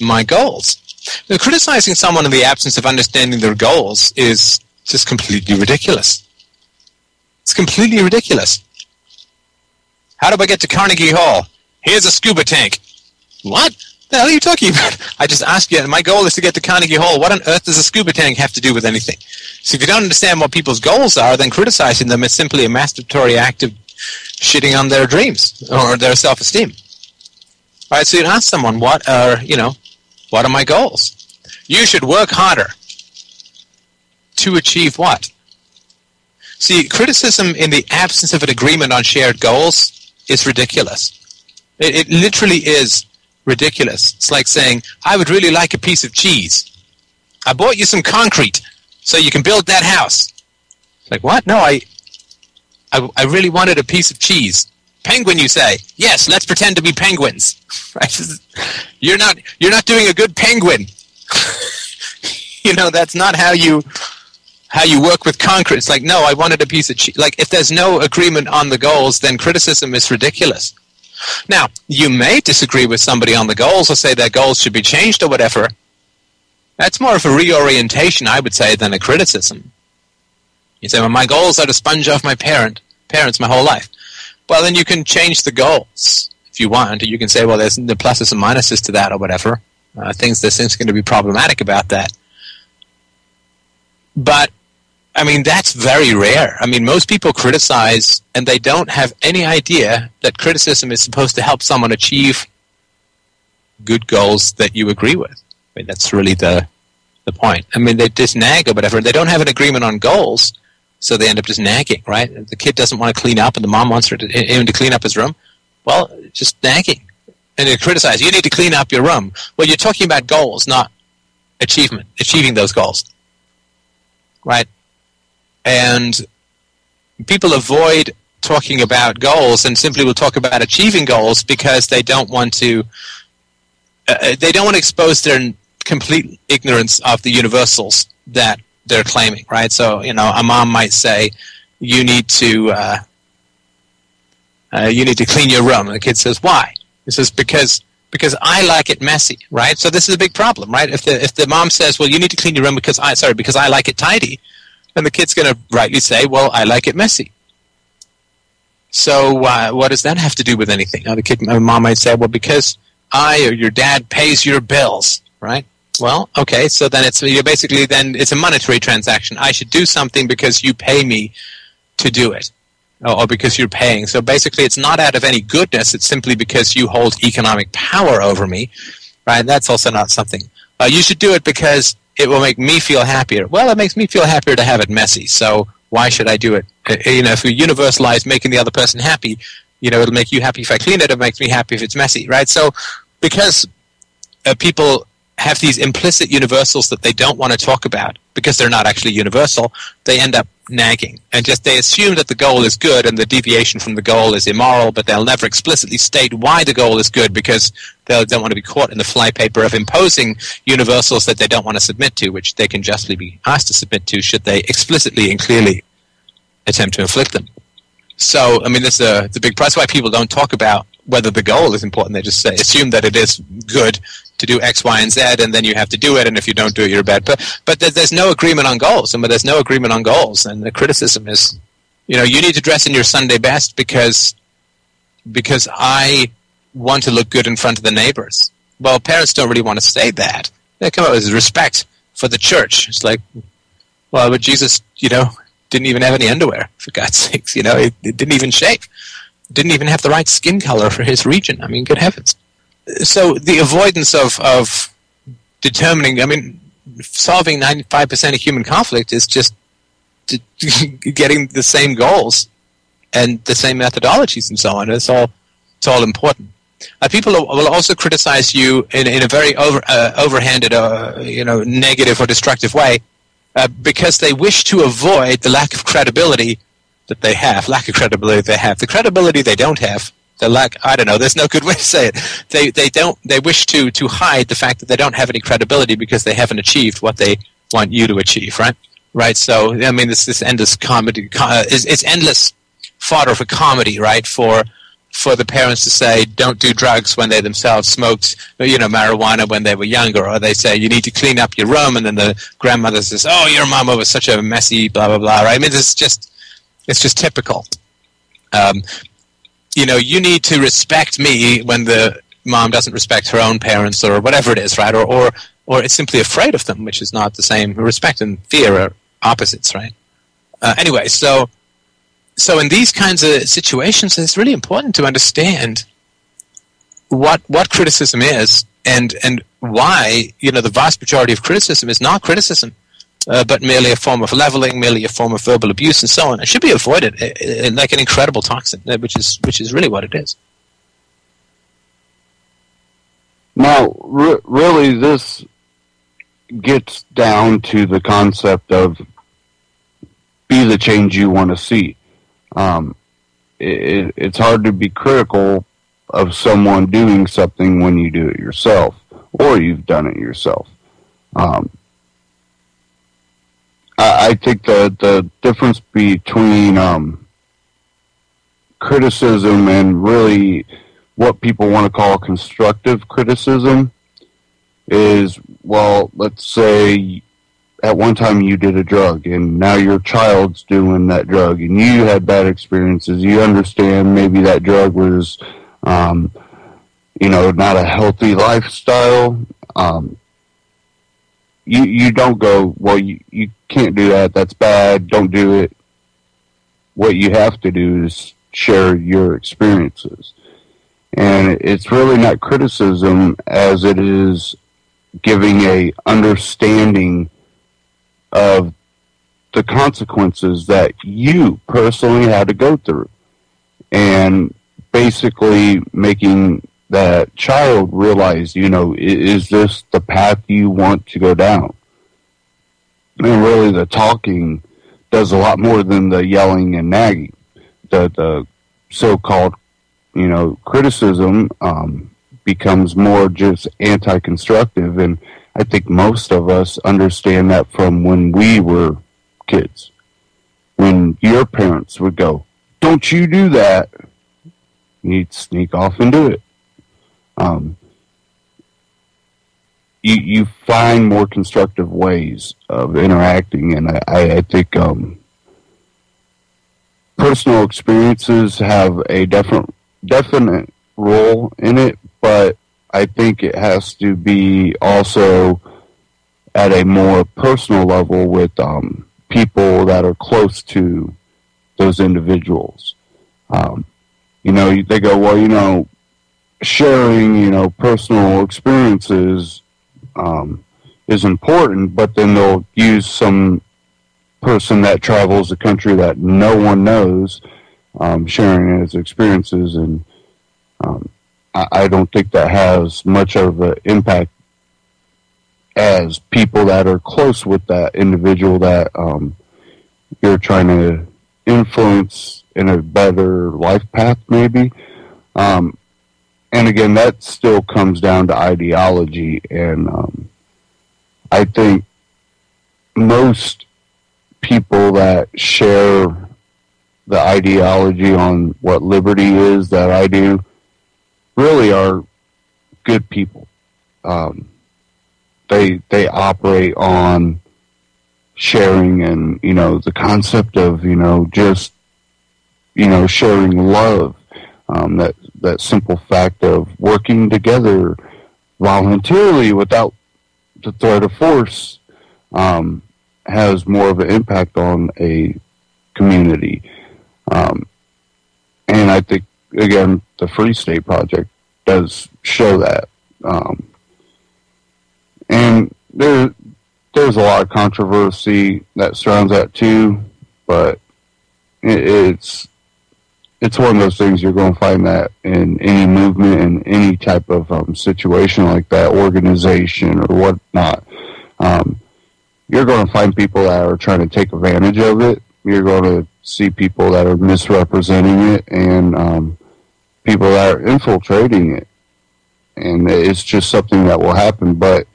my goals? Now, criticizing someone in the absence of understanding their goals is just completely ridiculous. It's completely ridiculous. How do I get to Carnegie Hall? Here's a scuba tank. What the hell are you talking about? I just asked you, and my goal is to get to Carnegie Hall. What on earth does a scuba tank have to do with anything? So if you don't understand what people's goals are, then criticizing them is simply a masturbatory act of shitting on their dreams or their self-esteem. All right, so you ask someone, what are my goals? You should work harder. To achieve what? See, criticism in the absence of an agreement on shared goals is ridiculous. It literally is ridiculous. It's like saying, I would really like a piece of cheese. I bought you some concrete so you can build that house. It's like, what? No, I really wanted a piece of cheese. Penguin, you say? Yes, let's pretend to be penguins. Right? You're not doing a good penguin. That's not how you work with concrete. It's like, no, I wanted a piece of cheese. Like, if there's no agreement on the goals, then criticism is ridiculous. Now, you may disagree with somebody on the goals or say their goals should be changed or whatever. That's more of a reorientation, I would say, than a criticism. You say, well, my goals are to sponge off my parents my whole life. Well, then you can change the goals if you want. You can say, well, there's the pluses and minuses to that or whatever. There's things going to be problematic about that. But, I mean, that's very rare. I mean, most people criticize, and they don't have any idea that criticism is supposed to help someone achieve good goals that you agree with. I mean, that's really the point. I mean, they just nag or whatever. They don't have an agreement on goals, so they end up just nagging, right? The kid doesn't want to clean up, and the mom wants him to clean up his room. Well, just nagging. And they criticize, you need to clean up your room. Well, you're talking about goals, not achieving those goals. Right? And people avoid talking about goals and simply will talk about achieving goals because they don't want to expose their complete ignorance of the universals that they're claiming, right? So, a mom might say, you need to clean your room. And the kid says, why? He says, because I like it messy, right? So this is a big problem, right? If the mom says, well, you need to clean your room because I like it tidy, then the kid's going to rightly say, well, I like it messy. So what does that have to do with anything? The mom might say, well, because I or your dad pays your bills, right? Well, okay, so then it's a monetary transaction. I should do something because you pay me to do it, or because you're paying. So basically, it's not out of any goodness. It's simply because you hold economic power over me, right? That's also not something. You should do it because it will make me feel happier. Well, it makes me feel happier to have it messy, so why should I do it? If we universalize making the other person happy, it'll make you happy if I clean it. It makes me happy if it's messy, right? So because people have these implicit universals that they don't want to talk about because they're not actually universal, they end up nagging. And they assume that the goal is good and the deviation from the goal is immoral, but they'll never explicitly state why the goal is good because they don't want to be caught in the flypaper of imposing universals that they don't want to submit to, which they can justly be asked to submit to should they explicitly and clearly attempt to inflict them. So, I mean, this is the big price why people don't talk about whether the goal is important. They just assume that it is good to do X, Y, and Z, and then you have to do it, and if you don't do it, you're bad. But there's no agreement on goals, and when there's no agreement on goals, and the criticism is, you need to dress in your Sunday best because I want to look good in front of the neighbors. Well, parents don't really want to say that. They come up with respect for the church. It's like, well, but Jesus, didn't even have any underwear, for God's sakes. He didn't even shave. Didn't even have the right skin color for his region. I mean, good heavens. So the avoidance of determining, solving 95% of human conflict is just getting the same goals and the same methodologies and so on. It's all important. People will also criticize you in a very overhanded, negative or destructive way because they wish to avoid the lack of credibility that they have. The credibility they don't have. There's no good way to say it. They wish to hide the fact that they don't have any credibility because they haven't achieved what they want you to achieve, right? Right, so, this endless comedy, it's endless fodder for comedy, right, for the parents to say, don't do drugs when they themselves smoked, marijuana when they were younger, or they say, you need to clean up your room, and then the grandmother says, oh, your mama was such a messy, blah, blah, blah, right? It's just typical. you need to respect me when the mom doesn't respect her own parents or whatever it is, right? Or is simply afraid of them, which is not the same. Respect and fear are opposites, right? Anyway, so in these kinds of situations, it's really important to understand what criticism is and why, the vast majority of criticism is not criticism, but merely a form of leveling, merely a form of verbal abuse, and so on. It should be avoided like an incredible toxin, which is really what it is. Now, really, this gets down to the concept of be the change you want to see. It's hard to be critical of someone doing something when you do it yourself, or you've done it yourself. I think the difference between criticism and really what people want to call constructive criticism is, well, let's say at one time you did a drug and now your child's doing that drug and you had bad experiences. You understand maybe that drug was, not a healthy lifestyle. You don't go, well, you can't do that. That's bad. Don't do it. What you have to do is share your experiences. And it's really not criticism as it is giving a understanding of the consequences that you personally had to go through. And basically making that child realize, is this the path you want to go down? And really the talking does a lot more than the yelling and nagging. The so-called criticism becomes more just anti-constructive, and I think most of us understand that from when we were kids. When your parents would go, "Don't you do that," you'd sneak off and do it. You find more constructive ways of interacting, and I think personal experiences have a definite role in it, but I think it has to be also at a more personal level with people that are close to those individuals. They go, well, sharing, personal experiences is important, but then they'll use some person that travels a country that no one knows, sharing his experiences, and I don't think that has much of an impact as people that are close with that individual that you're trying to influence in a better life path, maybe. And again, that still comes down to ideology, and I think most people that share the ideology on what liberty is that I do really are good people. They operate on sharing and, the concept of, just, sharing love. That simple fact of working together voluntarily without the threat of force has more of an impact on a community. And I think, again, the Free State Project does show that. And there's a lot of controversy that surrounds that too, but it's one of those things you're going to find that in any movement, in any type of situation like that, organization or whatnot. You're going to find people that are trying to take advantage of it. You're going to see people that are misrepresenting it, and people that are infiltrating it. And it's just something that will happen. But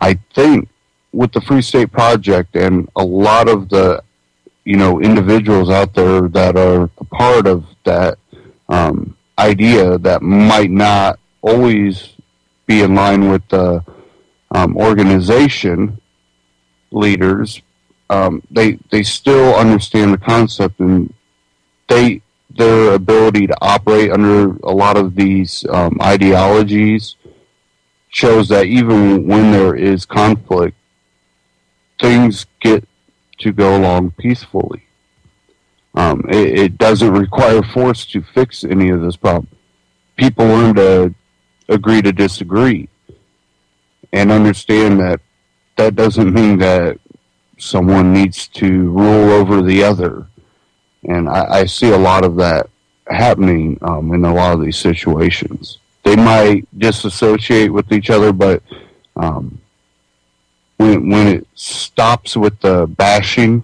I think with the Free State Project and a lot of the individuals out there that are a part of that idea that might not always be in line with the organization leaders, they still understand the concept, and they their ability to operate under a lot of these ideologies shows that even when there is conflict, things get to go along peacefully. It doesn't require force to fix any of this problem. People learn to agree to disagree and understand that that doesn't mean that someone needs to rule over the other. And I see a lot of that happening in a lot of these situations. They might disassociate with each other, but when it stops with the bashing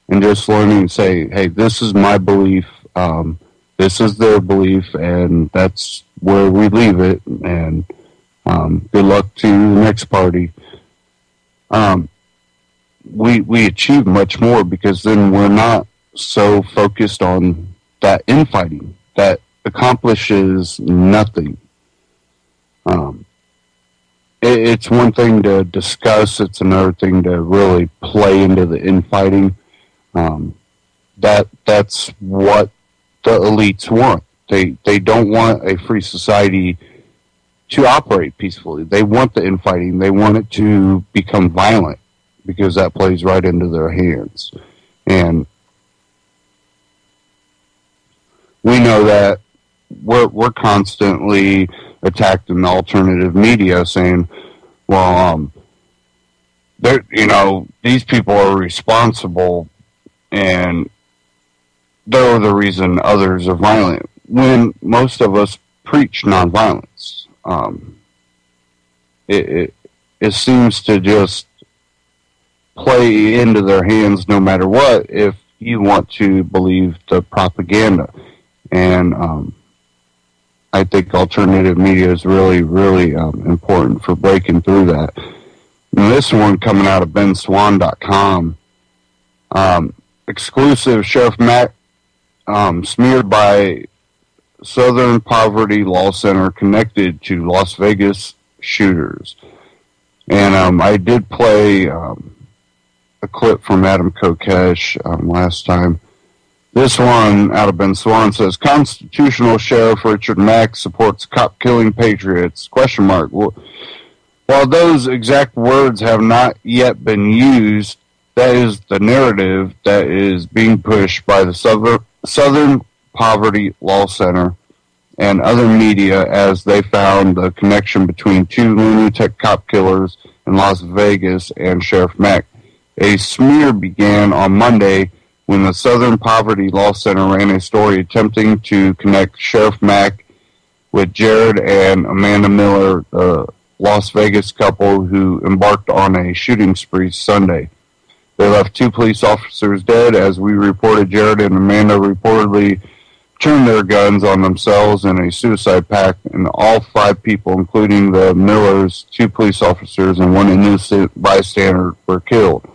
and just learning to say, hey, this is my belief, this is their belief, and that's where we leave it, and good luck to the next party. We achieve much more because then we're not so focused on that infighting that accomplishes nothing. It's one thing to discuss, it's another thing to really play into the infighting. That's what the elites want. They don't want a free society to operate peacefully. They want the infighting. They want it to become violent because that plays right into their hands. And we know that we're constantly attacked in the alternative media saying, well, these people are responsible and they're the reason others are violent, when most of us preach nonviolence. It seems to just play into their hands no matter what if you want to believe the propaganda. And I think alternative media is really, really important for breaking through that. And this one coming out of benswan.com, exclusive, Sheriff Mack smeared by Southern Poverty Law Center connected to Las Vegas shooters. And I did play a clip from Adam Kokesh last time. This one out of Ben Swan says, Constitutional Sheriff Richard Mack supports cop-killing patriots, ? While those exact words have not yet been used, that is the narrative that is being pushed by the Southern Poverty Law Center and other media as they found the connection between two lunatic cop killers in Las Vegas and Sheriff Mack. A smear began on Monday when the Southern Poverty Law Center ran a story attempting to connect Sheriff Mack with Jared and Amanda Miller, the Las Vegas couple who embarked on a shooting spree Sunday. They left 2 police officers dead. As we reported, Jared and Amanda reportedly turned their guns on themselves in a suicide pact, and all 5 people, including the Millers, 2 police officers, and 1 innocent bystander, were killed.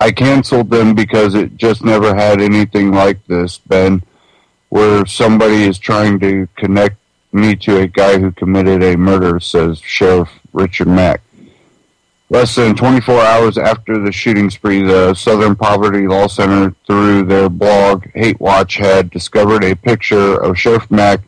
I canceled them because it just never had anything like this, Ben, where somebody is trying to connect me to a guy who committed a murder, says Sheriff Richard Mack. Less than 24 hours after the shooting spree, the Southern Poverty Law Center, through their blog, Hate Watch, had discovered a picture of Sheriff Mack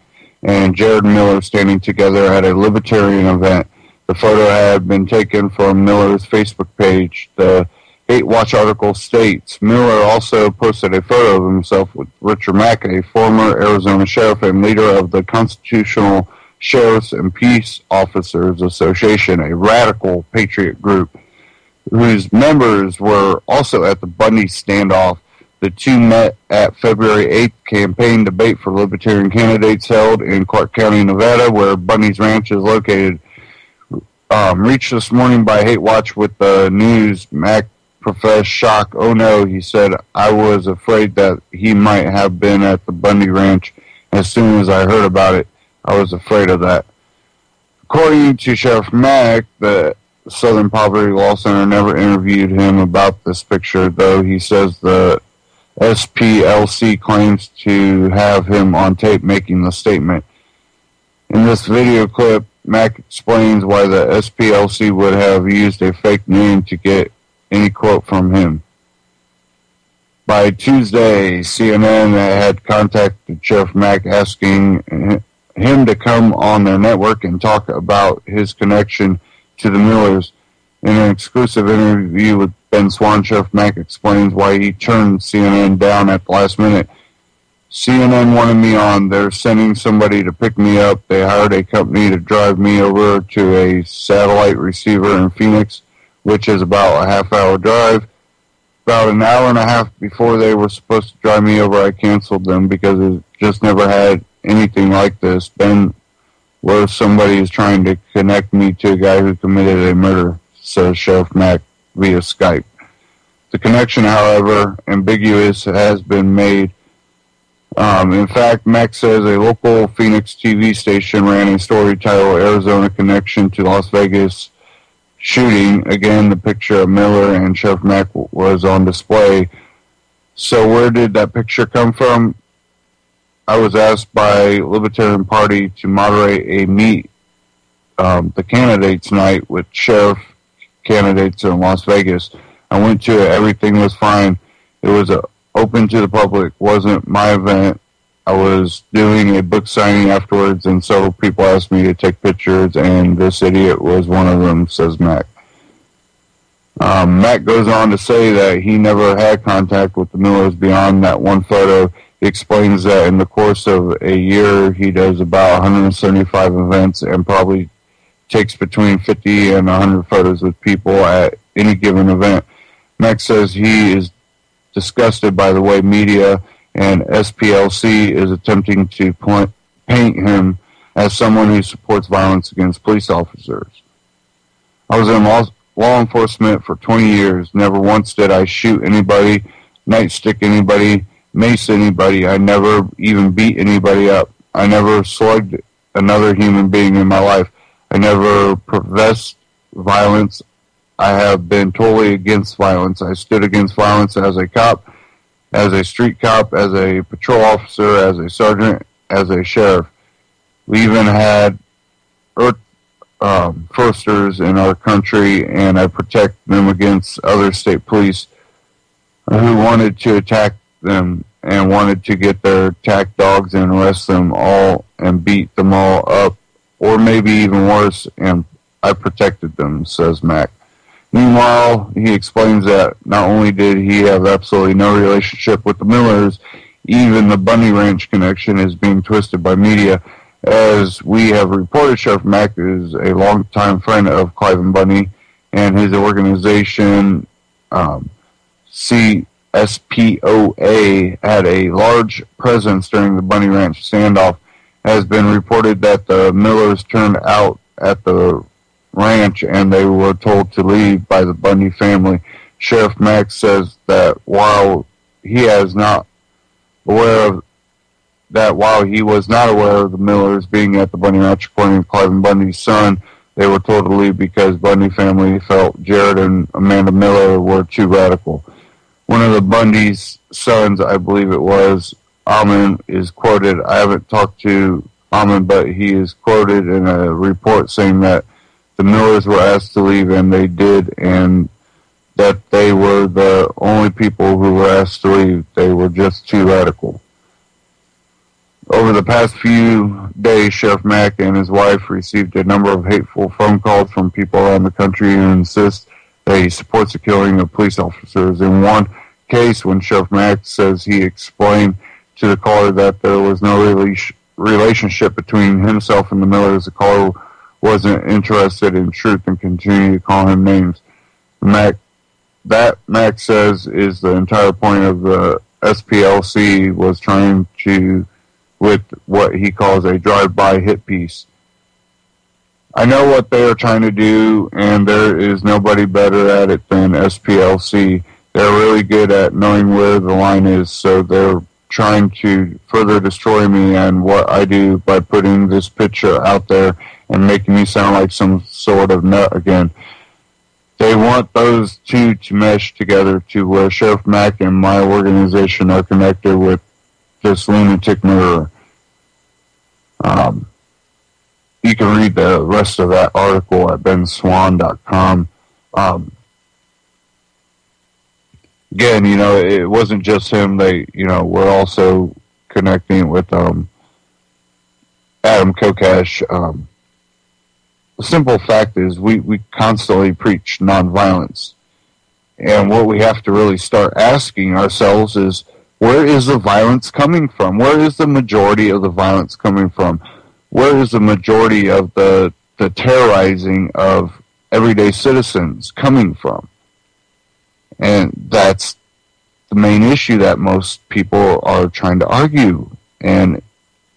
and Jared Miller standing together at a libertarian event. The photo had been taken from Miller's Facebook page. The Hate Watch article states, Miller also posted a photo of himself with Richard Mack, a former Arizona sheriff and leader of the Constitutional Sheriffs and Peace Officers Association, a radical patriot group whose members were also at the Bundy standoff. The 2 met at February 8th campaign debate for Libertarian candidates held in Clark County, Nevada, where Bundy's ranch is located. Reached this morning by Hate Watch with the news, Mack professed shock. Oh no, he said, I was afraid that he might have been at the Bundy ranch. As soon as I heard about it, I was afraid of that. According to Sheriff Mack, the Southern Poverty Law Center never interviewed him about this picture, though he says the SPLC claims to have him on tape making the statement. In this video clip, Mack explains why the SPLC would have used a fake name to get any quote from him. By Tuesday, CNN had contacted Sheriff Mack asking him to come on their network and talk about his connection to the Millers. In an exclusive interview with Ben Swan, Sheriff Mack explains why he turned CNN down at the last minute. CNN wanted me on. They're sending somebody to pick me up. They hired a company to drive me over to a satellite receiver in Phoenix, which is about a half-hour drive. About an hour and a half before they were supposed to drive me over, I canceled them because it just never had anything like this. Ben, where somebody is trying to connect me to a guy who committed a murder, says Sheriff Mack via Skype. The connection, however, ambiguous, has been made. In fact, Mack says a local Phoenix TV station ran a story titled Arizona Connection to Las Vegas Shooting. Again, the picture of Miller and Sheriff Mack was on display. So where did that picture come from? I was asked by Libertarian Party to moderate a meet the candidates night with sheriff candidates in Las Vegas. I went to it. Everything was fine. It was open to the public. Wasn't my event. I was doing a book signing afterwards, and several people asked me to take pictures, and this idiot was one of them, says Mack. Mack goes on to say that he never had contact with the Millers beyond that one photo. He explains that in the course of a year, he does about 175 events and probably takes between 50 and 100 photos with people at any given event. Mack says he is disgusted by the way media and SPLC is attempting to paint him as someone who supports violence against police officers. I was in law enforcement for 20 years. Never once did I shoot anybody, nightstick anybody, mace anybody. I never even beat anybody up. I never slugged another human being in my life. I never professed violence. I have been totally against violence. I stood against violence as a cop, as a street cop, as a patrol officer, as a sergeant, as a sheriff. We even had firsters in our country, and I protect them against other state police who wanted to attack them and wanted to get their attack dogs and arrest them all and beat them all up, or maybe even worse, and I protected them, says Mack. Meanwhile, he explains that not only did he have absolutely no relationship with the Millers, even the Bundy Ranch connection is being twisted by media. As we have reported, Sheriff Mack is a longtime friend of Clive and Bundy, and his organization, CSPOA, had a large presence during the Bundy Ranch standoff. It has been reported that the Millers turned out at the ranch and they were told to leave by the Bundy family. Sheriff Mack says that while he was not aware of the Millers being at the Bundy Ranch, according to Clive and Bundy's son, they were told to leave because Bundy family felt Jared and Amanda Miller were too radical. One of the Bundy's sons, I believe it was, Amin, is quoted. I haven't talked to Amin, but he is quoted in a report saying that the Millers were asked to leave, and they did, and that they were the only people who were asked to leave. They were just too radical. Over the past few days, Sheriff Mack and his wife received a number of hateful phone calls from people around the country who insist that he supports the killing of police officers. In one case, when Sheriff Mack says he explained to the caller that there was no relationship between himself and the Millers, the caller wasn't interested in truth and continued to call him names. Mack says is the entire point of the SPLC was trying to, with what he calls a drive-by hit piece. I know what they are trying to do, and there is nobody better at it than SPLC. They're really good at knowing where the line is, so they're trying to further destroy me and what I do by putting this picture out there and making me sound like some sort of nut again. They want those two to mesh together to where Sheriff Mack and my organization are connected with this lunatic murderer. You can read the rest of that article at benswan.com. again, it wasn't just him. They, we're also connecting with Adam Kokesh. The simple fact is we constantly preach nonviolence. And what we have to really start asking ourselves is, where is the violence coming from? Where is the majority of the violence coming from? Where is the majority of the terrorizing of everyday citizens coming from? And that's the main issue that most people are trying to argue. And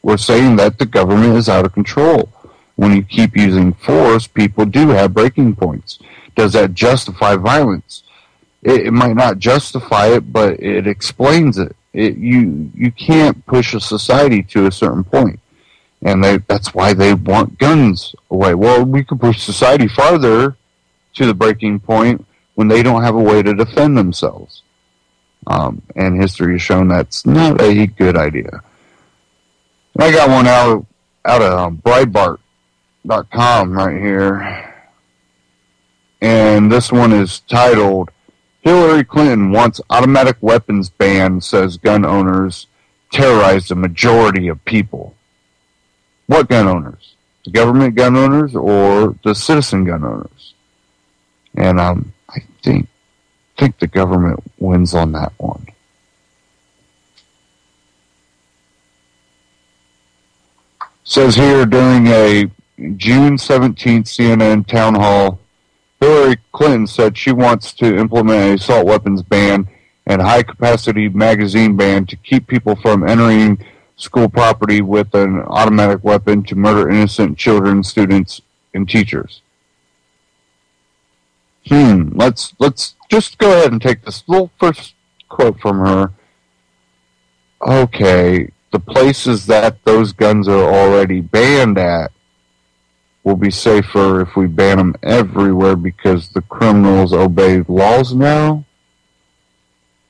we're saying that the government is out of control. When you keep using force, people do have breaking points. Does that justify violence? It might not justify it, but it explains it. You can't push a society to a certain point. And that's why they want guns away. Well, we could push society farther to the breaking point when they don't have a way to defend themselves. And history has shown that's not a good idea. I got one out of Breitbart.com right here. And this one is titled, Hillary Clinton wants automatic weapons ban, says gun owners terrorize the majority of people. What gun owners? The government gun owners or the citizen gun owners? And I think the government wins on that one. Says here, during a June 17th CNN town hall, Hillary Clinton said she wants to implement an assault weapons ban and high-capacity magazine ban to keep people from entering school property with an automatic weapon to murder innocent children, students, and teachers. Let's just go ahead and take this little first quote from her. Okay, the places that those guns are already banned at will be safer if we ban them everywhere because the criminals obey laws now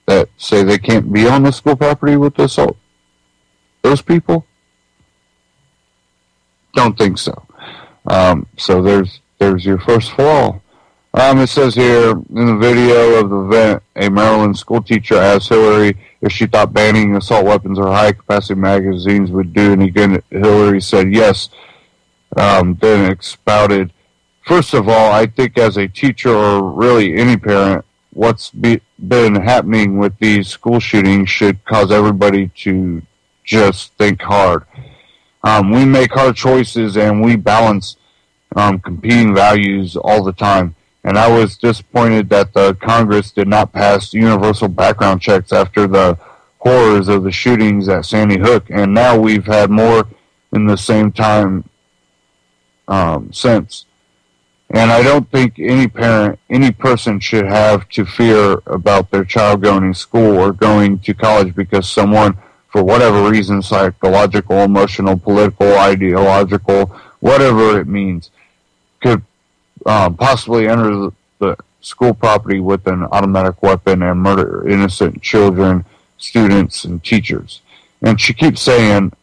that say they can't be on the school property with assault. Those people? Don't think so. So there's your first flaw. It says here in the video of the event, a Maryland school teacher asked Hillary if she thought banning assault weapons or high-capacity magazines would do any good. Hillary said yes. Then expounded, first of all, I think as a teacher or really any parent, what's been happening with these school shootings should cause everybody to just think hard. We make hard choices and we balance competing values all the time. And I was disappointed that the Congress did not pass universal background checks after the horrors of the shootings at Sandy Hook. And now we've had more in the same time since. And I don't think any parent, any person should have to fear about their child going to school or going to college because someone, for whatever reason, psychological, emotional, political, ideological, whatever it means, could possibly enter the school property with an automatic weapon and murder innocent children, students, and teachers. And she keeps saying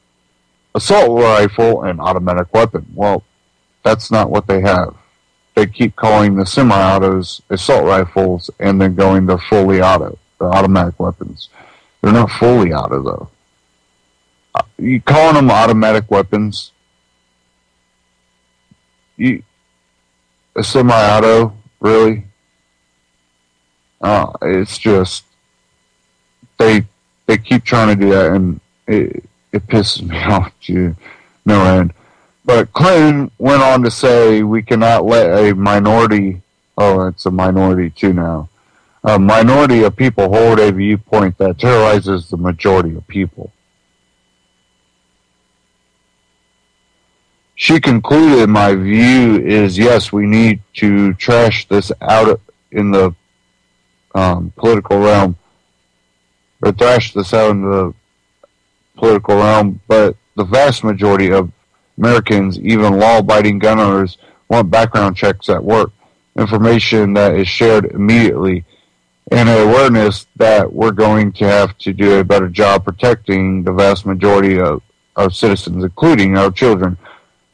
assault rifle and automatic weapon. Well, that's not what they have. They keep calling the semi-autos assault rifles and then going to fully auto, the automatic weapons. They're not fully auto, though. You calling them automatic weapons? A semi-auto, really? It's just they keep trying to do that, and it pisses me off to no end. But Clinton went on to say we cannot let a minority, it's a minority too now, a minority of people hold a viewpoint that terrorizes the majority of people. She concluded, my view is, yes, we need to trash this out in the political realm, or thrash this out in the political realm, but the vast majority of Americans, even law-abiding gun owners, want background checks at work, information that is shared immediately, and an awareness that we're going to have to do a better job protecting the vast majority of citizens, including our children,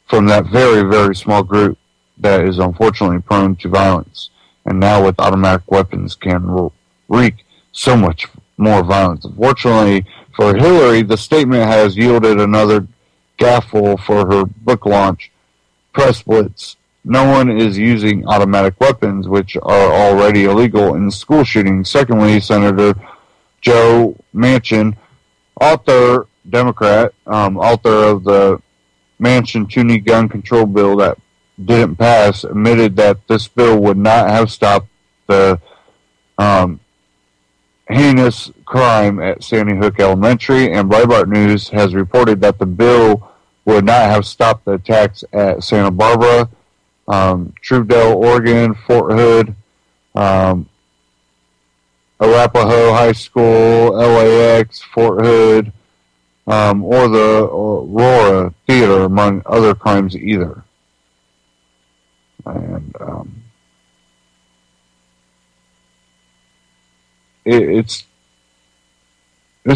from that very, very small group that is unfortunately prone to violence, and now with automatic weapons can wreak so much more violence. Unfortunately for Hillary, the statement has yielded another gaffle for her book launch press blitz. No one is using automatic weapons, which are already illegal in school shootings. Secondly, Senator Joe Manchin, Democrat, author of the Manchin 2-knee gun control bill that didn't pass, admitted that this bill would not have stopped the heinous crime at Sandy Hook Elementary, and Breitbart News has reported that the bill would not have stopped the attacks at Santa Barbara, Troopdale, Oregon, Fort Hood, Arapahoe High School, LAX, Fort Hood, or the Aurora Theater, among other crimes either. And it's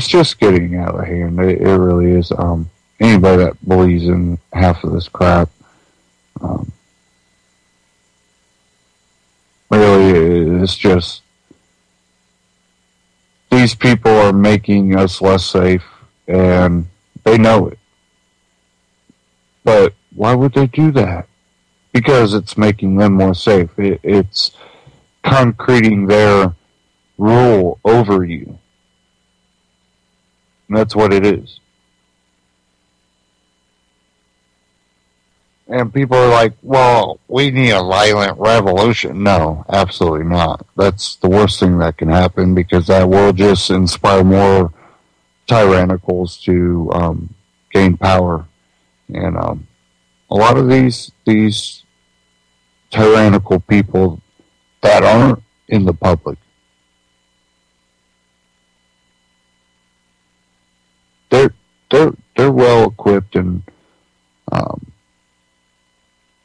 just getting out of hand. It really is. Anybody that believes in half of this crap, really, it's just these people are making us less safe, and they know it. But why would they do that? Because it's making them more safe. It's concreting their rule over you. And that's what it is. And people are like, well, we need a violent revolution. No, absolutely not. That's the worst thing that can happen, because that will just inspire more tyrannicals to gain power. And a lot of these tyrannical people that aren't in the public, they're well equipped, and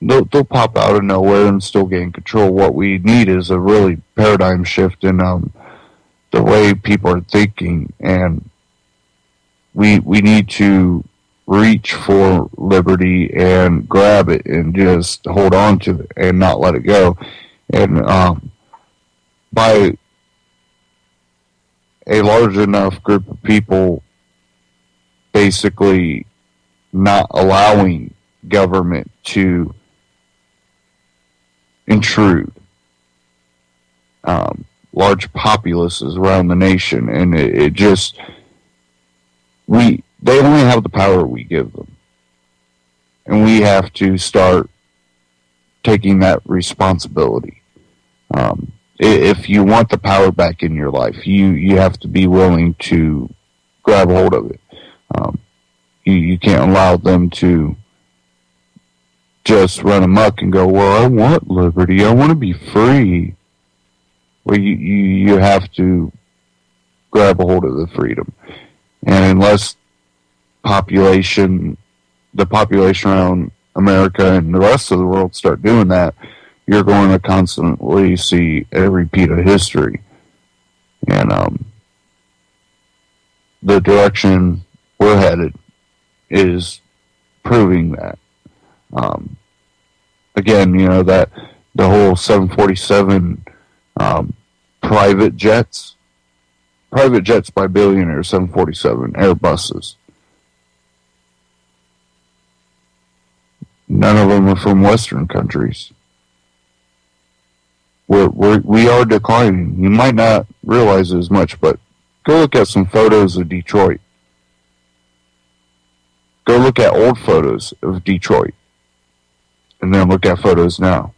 they'll pop out of nowhere and still gain control. What we need is a really paradigm shift in the way people are thinking, and we need to reach for liberty and grab it and just hold on to it and not let it go. And by a large enough group of people basically not allowing government to intrude, large populaces around the nation, and it just, they only have the power we give them, and we have to start taking that responsibility. If you want the power back in your life, you have to be willing to grab hold of it. You can't allow them to just run amok and go, well, I want liberty, I want to be free. Well, you have to grab a hold of the freedom. And unless the population around America and the rest of the world start doing that, you're going to constantly see a repeat of history. And the direction we're headed is proving that. Again, that the whole 747 private jets by billionaires, 747 Airbuses. None of them are from Western countries. We are declining. You might not realize it as much, but go look at some photos of Detroit. Go look at old photos of Detroit, and then look at photos now.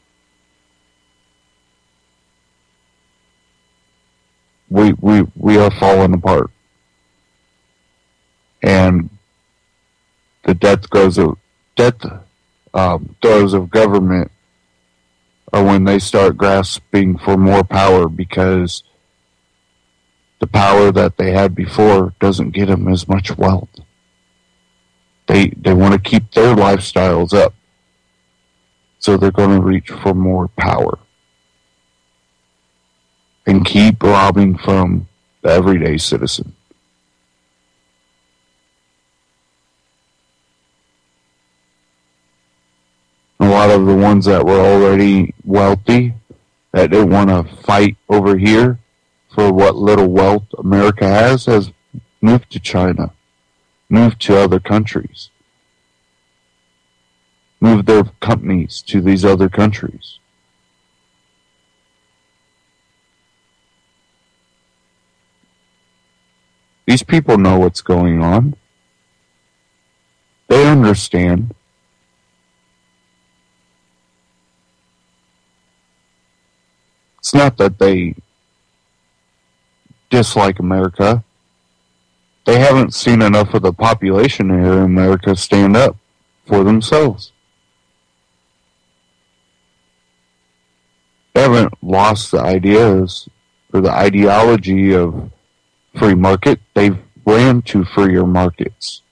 We are falling apart, and the death throes of government are when they start grasping for more power, because the power that they had before doesn't get them as much wealth. They want to keep their lifestyles up, so they're going to reach for more power and keep robbing from the everyday citizen. A lot of the ones that were already wealthy, that didn't want to fight over here for what little wealth America has moved to China, moved to other countries, moved their companies to these other countries. These people know what's going on. They understand. It's not that they dislike America. They haven't seen enough of the population here in America stand up for themselves. They haven't lost the ideas or the ideology of free market. They've ran to freer markets.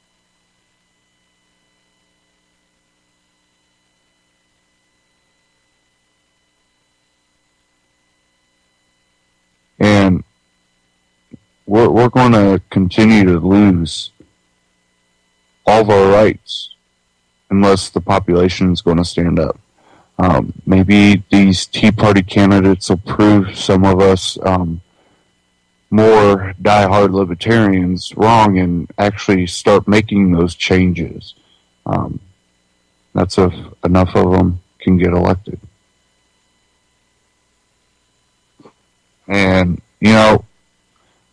And we're going to continue to lose all of our rights unless the population is going to stand up. Maybe these Tea Party candidates will prove some of us more diehard libertarians wrong and actually start making those changes. That's if enough of them can get elected. And, you know,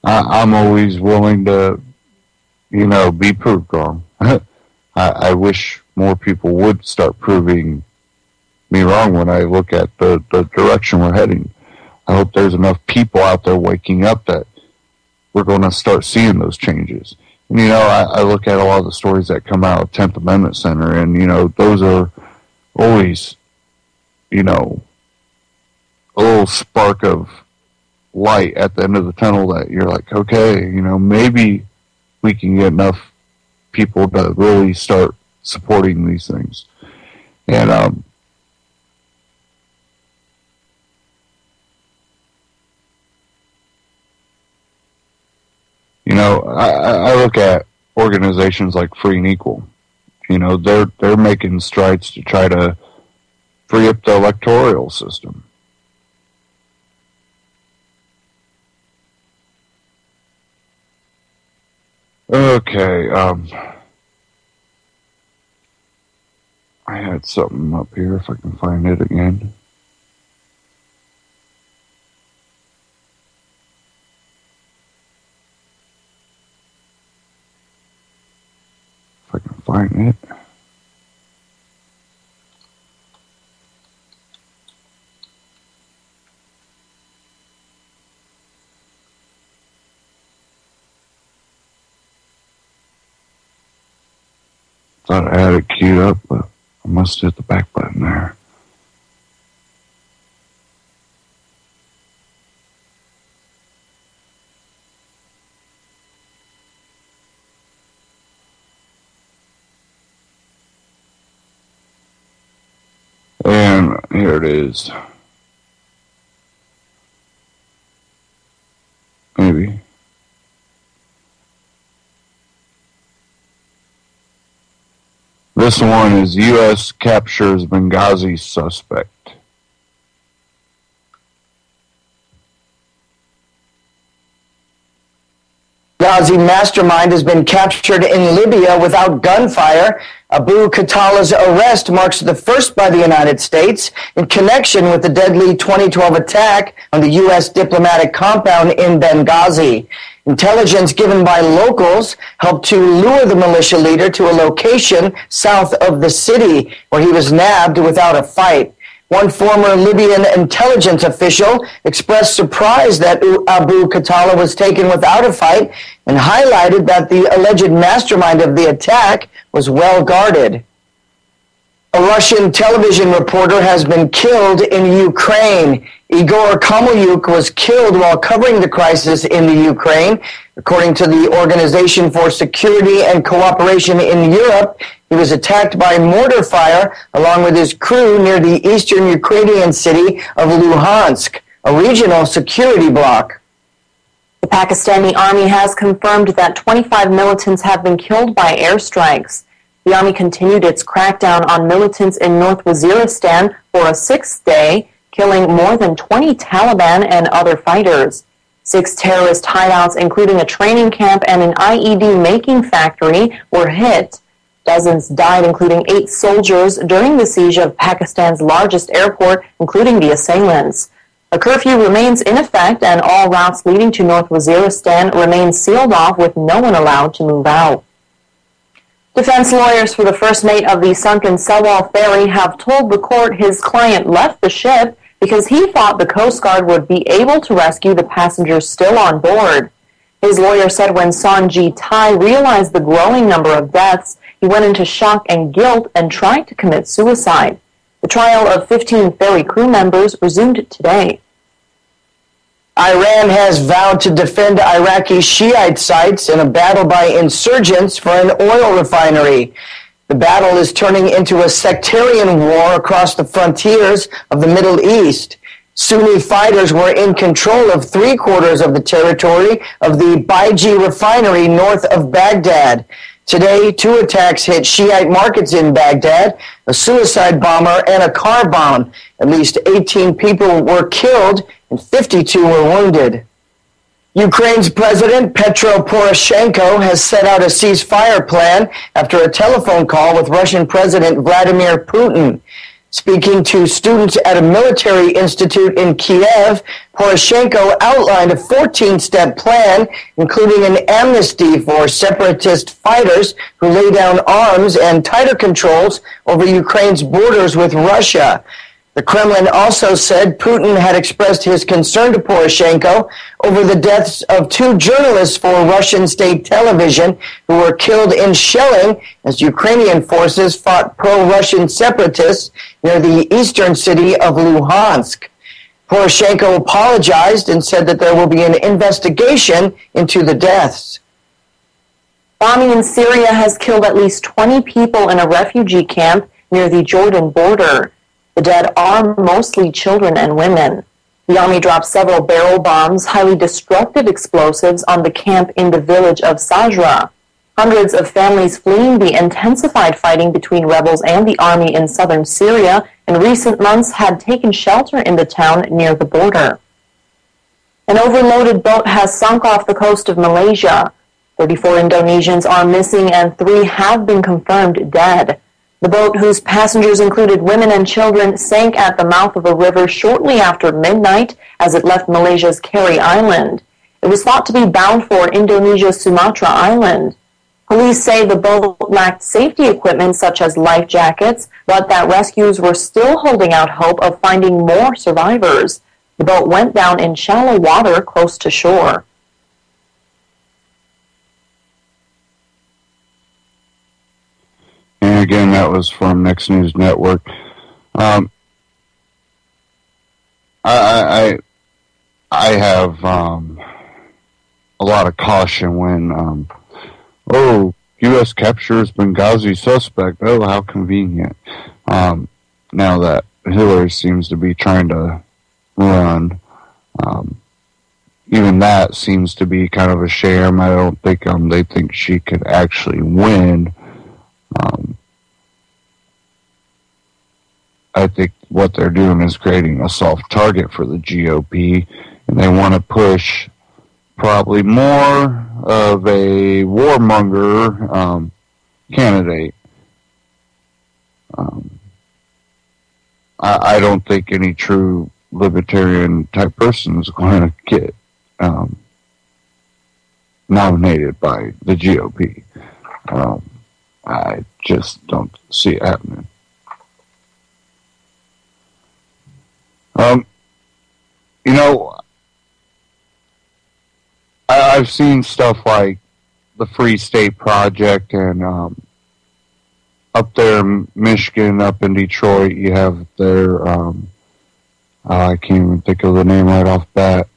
I'm always willing to, you know, be proved wrong. I wish more people would start proving me wrong when I look at the direction we're heading. I hope there's enough people out there waking up that we're going to start seeing those changes. And, you know, I look at a lot of the stories that come out of 10th Amendment Center, and, you know, those are always, you know, a little spark of light at the end of the tunnel that you're like, okay, you know, maybe we can get enough people to really start supporting these things. And, you know, I look at organizations like Free and Equal. You know, they're making strides to try to free up the electoral system. Okay, I had something up here if I can find it again. If I can find it. Thought I had it queued up, but I must hit the back button there. And here it is. Maybe. This one is U.S. captures Benghazi suspect. Benghazi mastermind has been captured in Libya without gunfire. Abu Khattala's arrest marks the first by the United States in connection with the deadly 2012 attack on the U.S. diplomatic compound in Benghazi. Intelligence given by locals helped to lure the militia leader to a location south of the city where he was nabbed without a fight. One former Libyan intelligence official expressed surprise that Abu Khattala was taken without a fight and highlighted that the alleged mastermind of the attack was well guarded. A Russian television reporter has been killed in Ukraine. Igor Komalyuk was killed while covering the crisis in the Ukraine. According to the Organization for Security and Cooperation in Europe, he was attacked by mortar fire along with his crew near the eastern Ukrainian city of Luhansk, a regional security bloc. The Pakistani army has confirmed that 25 militants have been killed by airstrikes. The army continued its crackdown on militants in North Waziristan for a sixth day, killing more than 20 Taliban and other fighters. 6 terrorist hideouts, including a training camp and an IED-making factory, were hit. Dozens died, including 8 soldiers, during the siege of Pakistan's largest airport, including the assailants. A curfew remains in effect, and all routes leading to North Waziristan remain sealed off, with no one allowed to move out. Defense lawyers for the first mate of the sunken Sewol ferry have told the court his client left the ship because he thought the Coast Guard would be able to rescue the passengers still on board. His lawyer said when Sanjay Tai realized the growing number of deaths, he went into shock and guilt and tried to commit suicide. The trial of 15 ferry crew members resumed today. Iran has vowed to defend Iraqi Shiite sites in a battle by insurgents for an oil refinery. The battle is turning into a sectarian war across the frontiers of the Middle East. Sunni fighters were in control of 3/4 of the territory of the Baiji refinery north of Baghdad. Today, 2 attacks hit Shiite markets in Baghdad, a suicide bomber and a car bomb. At least 18 people were killed and 52 were wounded. Ukraine's President Petro Poroshenko has set out a ceasefire plan after a telephone call with Russian President Vladimir Putin. Speaking to students at a military institute in Kiev, Poroshenko outlined a 14-step plan, including an amnesty for separatist fighters who lay down arms and tighter controls over Ukraine's borders with Russia. The Kremlin also said Putin had expressed his concern to Poroshenko over the deaths of 2 journalists for Russian state television who were killed in shelling as Ukrainian forces fought pro-Russian separatists near the eastern city of Luhansk. Poroshenko apologized and said that there will be an investigation into the deaths. Bombing in Syria has killed at least 20 people in a refugee camp near the Jordan border. The dead are mostly children and women. The army dropped several barrel bombs, highly destructive explosives, on the camp in the village of Sajra. Hundreds of families fleeing the intensified fighting between rebels and the army in southern Syria in recent months had taken shelter in the town near the border. An overloaded boat has sunk off the coast of Malaysia. 34 Indonesians are missing and 3 have been confirmed dead. The boat, whose passengers included women and children, sank at the mouth of a river shortly after midnight as it left Malaysia's Carey Island. It was thought to be bound for Indonesia's Sumatra Island. Police say the boat lacked safety equipment such as life jackets, but that rescues were still holding out hope of finding more survivors. The boat went down in shallow water close to shore. And again, that was from Next News Network. I have a lot of caution when U.S. captures Benghazi suspect. Oh, how convenient. Now that Hillary seems to be trying to run, even that seems to be kind of a sham. I don't think they think she could actually win. I think what they're doing is creating a soft target for the GOP, and they want to push probably more of a warmonger candidate. I don't think any true libertarian type person is going to get nominated by the GOP. I just don't see it happening. I've seen stuff like the Free State Project, and up there in Michigan, up in Detroit, you have their, I can't even think of the name right off bat,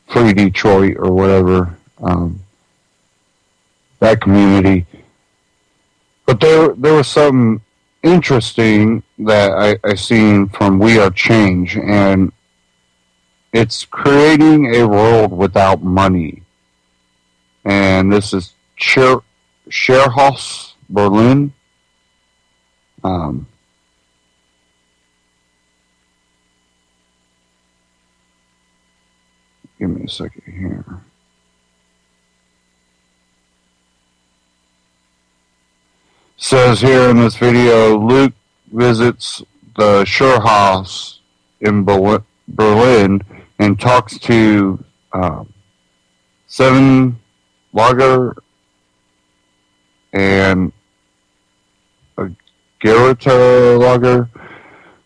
Free Detroit or whatever, that community. But there was something interesting that I seen from We Are Change, and it's creating a world without money. And this is Scherhaus, Berlin. Give me a second here. Says here in this video, Luke visits the Schurhaus in Berlin and talks to 7 Lager and Gerita Lager,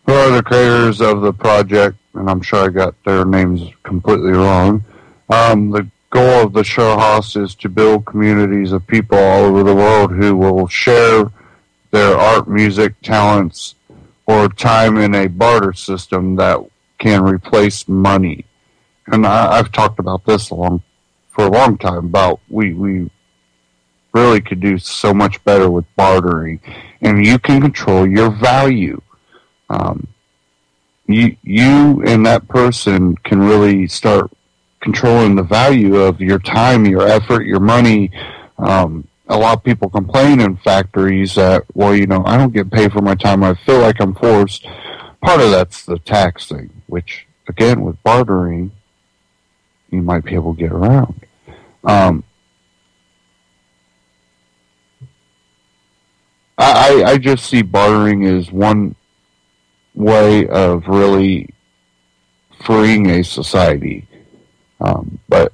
who are the creators of the project, and I'm sure I got their names completely wrong. The goal of the Schurhaus is to build communities of people all over the world who will share their art, music, talents, or time in a barter system that can replace money. And I've talked about this for a long time, about we really could do so much better with bartering, and you can control your value. You and that person can really start controlling the value of your time, your effort, your money. A lot of people complain in factories that, well, I don't get paid for my time. I feel like I'm forced. Part of that's the tax thing, which, again, with bartering, you might be able to get around. I just see bartering as one way of really freeing a society. But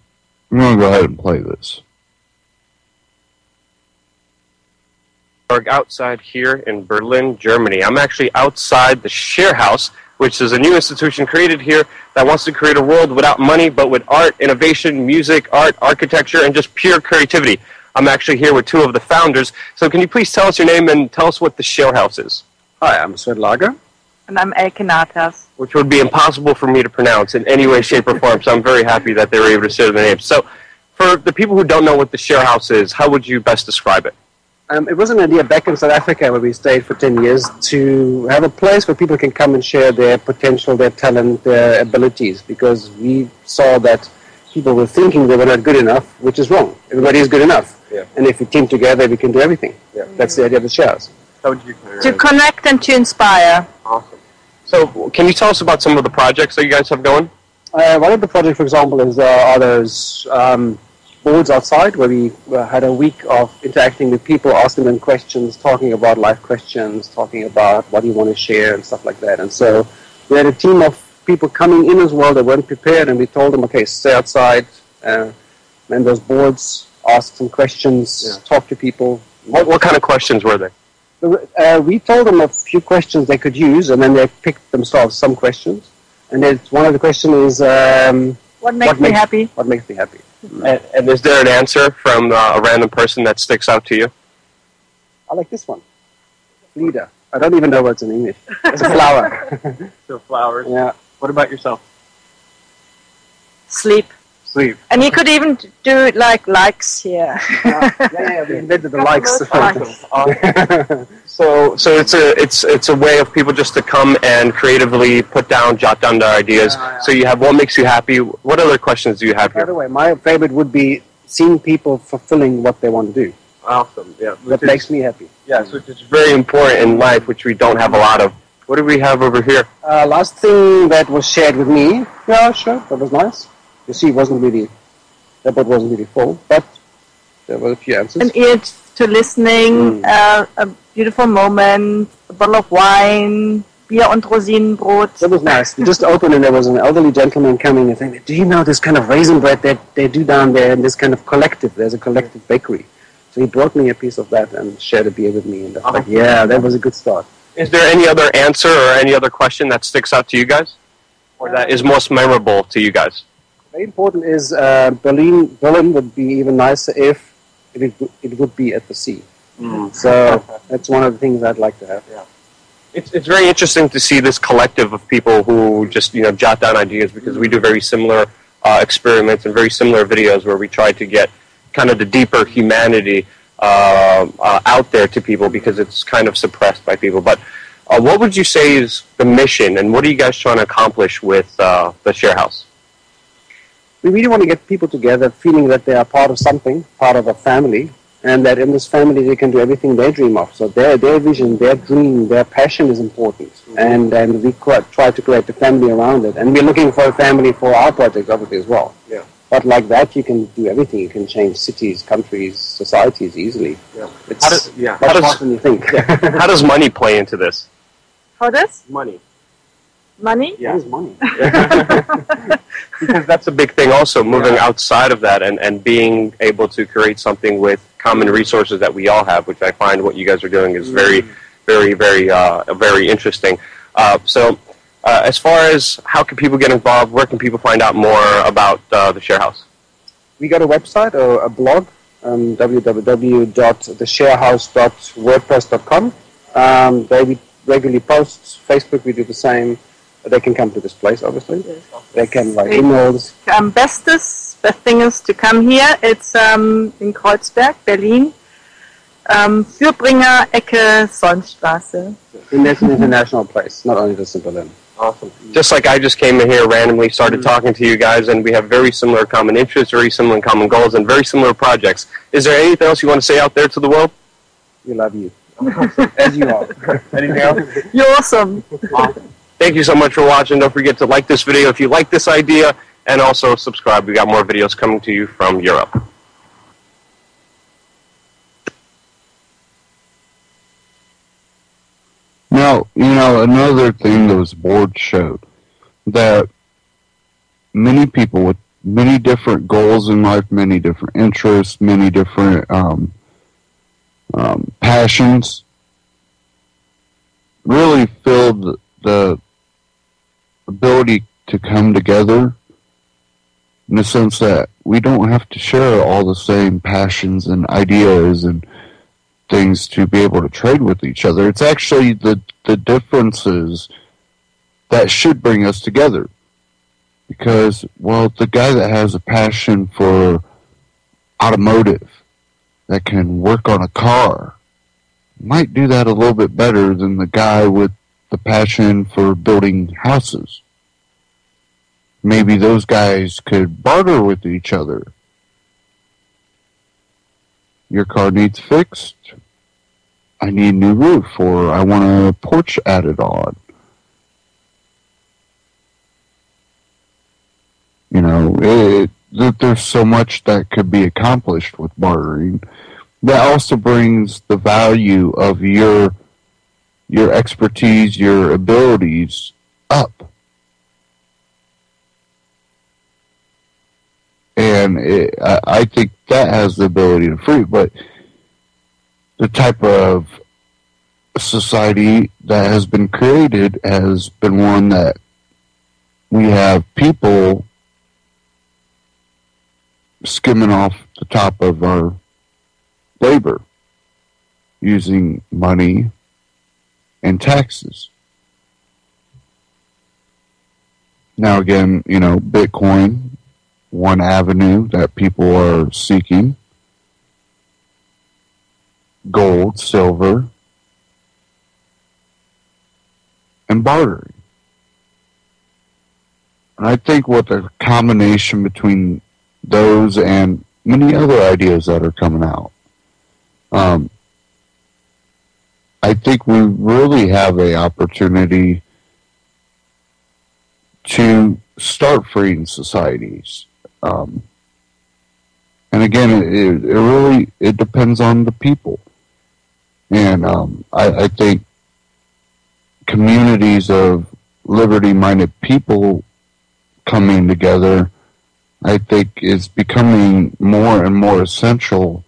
I'm going to go ahead and play this. Outside here in Berlin, Germany. I'm actually outside the Schurhaus, which is a new institution created here that wants to create a world without money, but with art, innovation, music, art, architecture, and just pure creativity. I'm actually here with 2 of the founders. So can you please tell us your name and tell us what the Schurhaus is? Hi, I'm Sven Lager. And I'm Elke Natas. Which would be impossible for me to pronounce in any way, shape, or form, so I'm very happy that they were able to share the names. So for the people who don't know what the Schurhaus is, how would you best describe it? It was an idea back in South Africa where we stayed for 10 years to have a place where people can come and share their potential, their talent, their abilities, because we saw that people were thinking they were not good enough, which is wrong. Everybody is good enough. Yeah. And if we team together, we can do everything. Yeah. That's the idea of the Schurhaus. How would you to connect and to inspire. Awesome. So can you tell us about some of the projects that you guys have going? One of the projects, for example, is are those boards outside where we had a week of interacting with people, asking them questions, talking about life questions, talking about what you want to share and stuff like that. And so we had a team of people coming in as well that weren't prepared, and we told them, okay, stay outside, man those boards, ask some questions, talk to people. What kind of questions were they? We told them a few questions they could use, and then they picked themselves some questions. And one of the questions is, what makes me happy? What makes me happy? And is there an answer from a random person that sticks out to you? I like this one. Leader. I don't even know what's in English. It's a flower. So flowers. Yeah. What about yourself? Sleep. Sleep. And you could even do likes here. We invented the likes. So it's a way of people just to come and creatively jot down their ideas. So you have what makes you happy. What other questions do you have here? By the way, my favorite would be seeing people fulfilling what they want to do. Awesome. Yeah. That makes me happy. Yes, which is very important in life, which we don't have a lot of. What do we have over here? Last thing that was shared with me. Yeah, sure, that was nice. You see, that boat wasn't really full, but there were a few answers. An ear to listening, a beautiful moment, a bottle of wine, Bier und Rosinenbrot. That was nice. We just opened and there was an elderly gentleman coming and saying, do you know this kind of raisin bread that they do down there in this kind of collective? There's a collective bakery. So he brought me a piece of that and shared a beer with me. And I was like, yeah, that was a good start. Is there any other answer or any other question that sticks out to you guys? Or that is most memorable to you guys? Very important is Berlin would be even nicer if it would be at the sea. So that's one of the things I'd like to have. Yeah. It's very interesting to see this collective of people who just jot down ideas, because we do very similar experiments and very similar videos where we try to get kind of the deeper humanity out there to people, because it's kind of suppressed by people. But what would you say is the mission, and what are you guys trying to accomplish with the Schurhaus? We really want to get people together feeling that they are part of something, part of a family, and that in this family they can do everything they dream of. So their vision, their dream, their passion is important, and we try to create a family around it. And we're looking for a family for our project, obviously, as well. Yeah. But like that, you can do everything. You can change cities, countries, societies easily. Yeah. It's much more than you think. How does money play into this? How does? Money. Money? Yeah. What is money? Because that's a big thing also, moving outside of that and being able to create something with common resources that we all have, which I find what you guys are doing is very, very, very interesting. So as far as how can people get involved, where can people find out more about the Share House? We got a website or a blog, www.thesharehouse.wordpress.com. We regularly post. Facebook, we do the same. They can come to this place, obviously. Yes. They can write emails. Best thing is to come here. It's in Kreuzberg, Berlin. Fürbringer, Ecke, Sonnenstraße. And that's an international place, not only just in Berlin. Awesome. Just like I just came in here randomly, started talking to you guys, and we have very similar common interests, very similar common goals, and very similar projects. Is there anything else you want to say out there to the world? We love you. As you are. Anything else? You're awesome. Thank you so much for watching. Don't forget to like this video if you like this idea, and also subscribe. We got more videos coming to you from Europe. Now, another thing those boards showed, that many people with many different goals in life, many different interests, many different passions, really feel the ability to come together in the sense that we don't have to share all the same passions and ideas and things to be able to trade with each other. It's actually the differences that should bring us together. Because, well, the guy that has a passion for automotive, that can work on a car, might do that a little bit better than the guy with the passion for building houses. Maybe those guys could barter with each other. Your car needs fixed. I need a new roof, or I want a porch added on. There's so much that could be accomplished with bartering. That also brings the value of your expertise, your abilities up. And I think that has the ability to free, but the type of society that has been created has been one that we have people skimming off the top of our labor using money and taxes. Now again, Bitcoin, one avenue that people are seeking. Gold, silver, and bartering. And I think what the combination between those and many other ideas that are coming out, I think we really have an opportunity to start freeing societies. And again, it depends on the people. And I think communities of liberty-minded people coming together, I think, is becoming more and more essential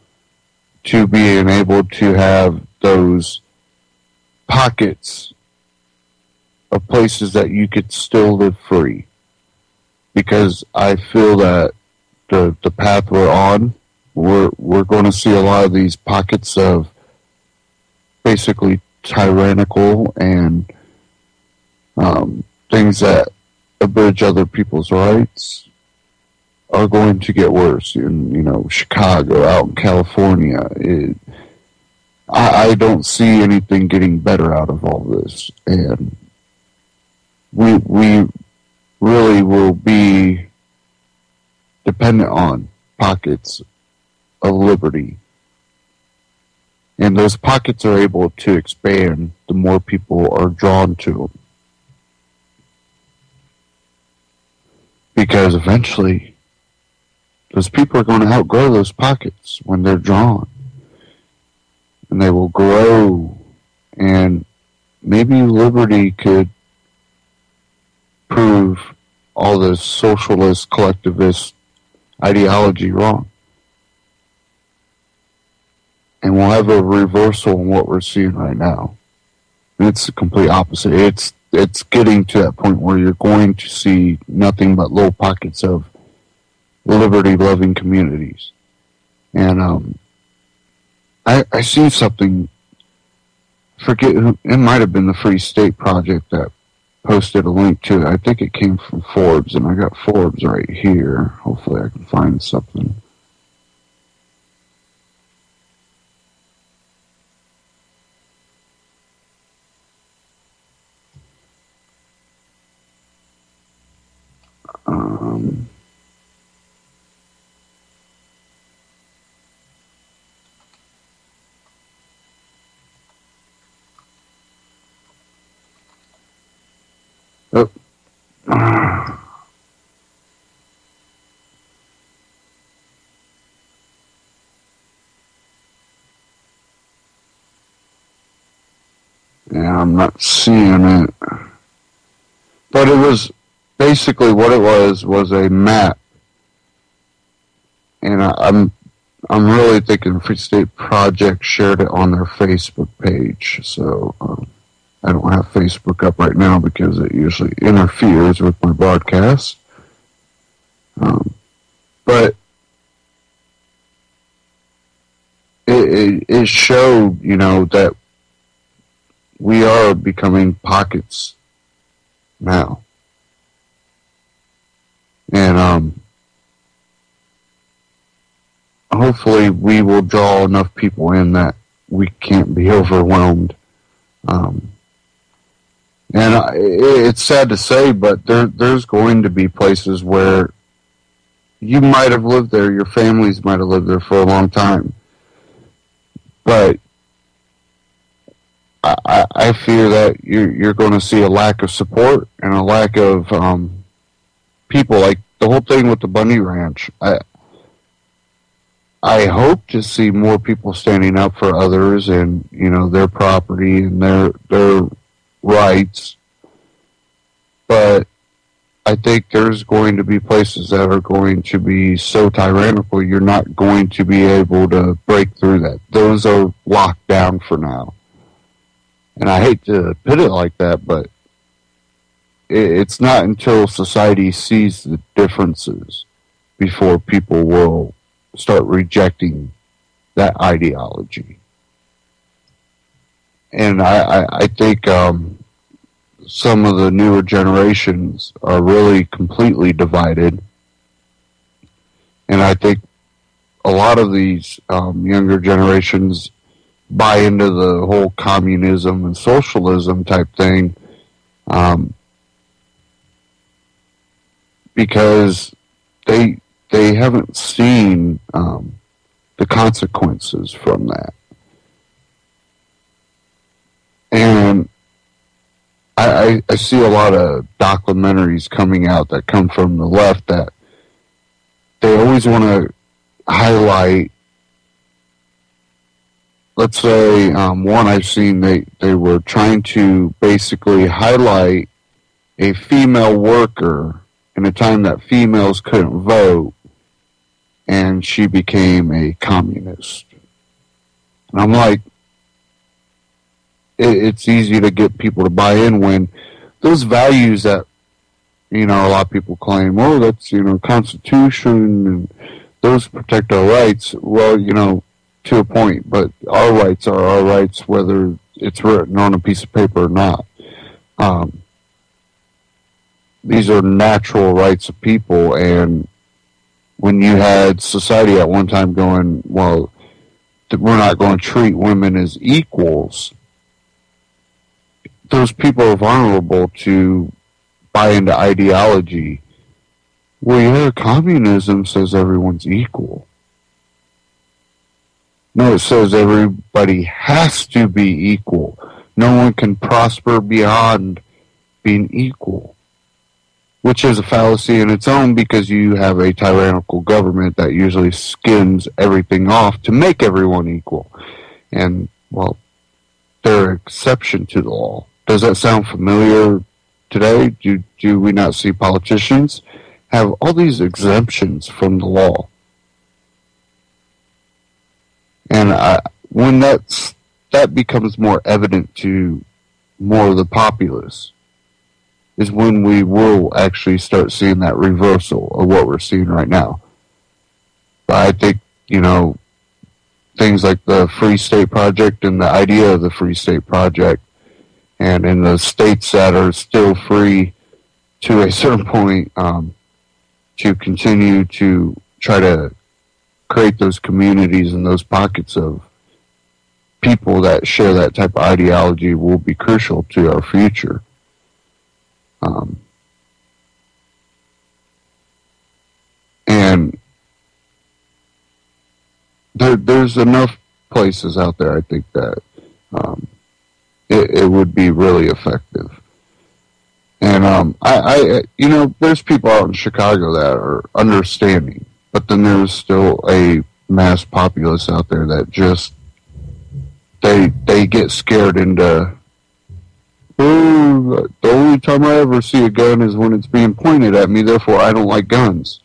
to being able to have those pockets of places that you could still live free. Because I feel that the path we're on, we're going to see a lot of these pockets of basically tyrannical and things that abridge other people's rights are going to get worse. In Chicago, out in California, I don't see anything getting better out of all this, and we really will be dependent on pockets of liberty And those pockets are able to expand the more people are drawn to them. Because eventually, those people are going to outgrow those pockets when they're drawn. And they will grow, and maybe liberty could prove all this socialist, collectivist ideology wrong. And we'll have a reversal in what we're seeing right now. And it's the complete opposite. It's getting to that point where you're going to see nothing but little pockets of liberty-loving communities. And I see something, forget who, it might have been the Free State Project that posted a link to it. I think it came from Forbes, and I got Forbes right here. Hopefully I can find something. Oh. Yeah, I'm not seeing it. But it was basically what it was a map. And I'm really thinking the Free State Project shared it on their Facebook page. So I don't have Facebook up right now because it usually interferes with my broadcast. But it showed, that we are becoming pockets now. And hopefully we will draw enough people in that we can't be overwhelmed. And it's sad to say, but there's going to be places where you might have lived there, your families might have lived there for a long time. But I fear that you're going to see a lack of support and a lack of people. Like the whole thing with the Bundy Ranch. I hope to see more people standing up for others and, their property and their rights. But I think there's going to be places that are going to be so tyrannical you're not going to be able to break through that. Those are locked down for now. And I hate to put it like that, but it's not until society sees the differences before people will start rejecting that ideology. And I think some of the newer generations are really completely divided. And I think a lot of these younger generations buy into the whole communism and socialism type thing because they haven't seen the consequences from that. And I see a lot of documentaries coming out that come from the left that they always want to highlight. Let's say one I've seen, they were trying to basically highlight a female worker in a time that females couldn't vote, and she became a communist. And I'm like, it's easy to get people to buy in when those values that, a lot of people claim, that's, Constitution, and those protect our rights. Well, to a point, but our rights are our rights whether it's written on a piece of paper or not. These are natural rights of people, and when you had society at one time going, well, we're not going to treat women as equals, those people are vulnerable to buy into ideology. Well, communism says everyone's equal. No, it says everybody has to be equal. No one can prosper beyond being equal, which is a fallacy in its own, because you have a tyrannical government that usually skins everything off to make everyone equal. And, well, they're an exception to the law. Does that sound familiar today? Do we not see politicians have all these exemptions from the law? And when that becomes more evident to more of the populace, is when we will actually start seeing that reversal of what we're seeing right now. But I think, things like the Free State Project and the idea of the Free State Project, and in the states that are still free to a certain point, to continue to try to create those communities and those pockets of people that share that type of ideology will be crucial to our future. And there's enough places out there, I think, that it would be really effective. And there's people out in Chicago that are understanding, but then there's still a mass populace out there that just they get scared into, the only time I ever see a gun is when it's being pointed at me, therefore I don't like guns.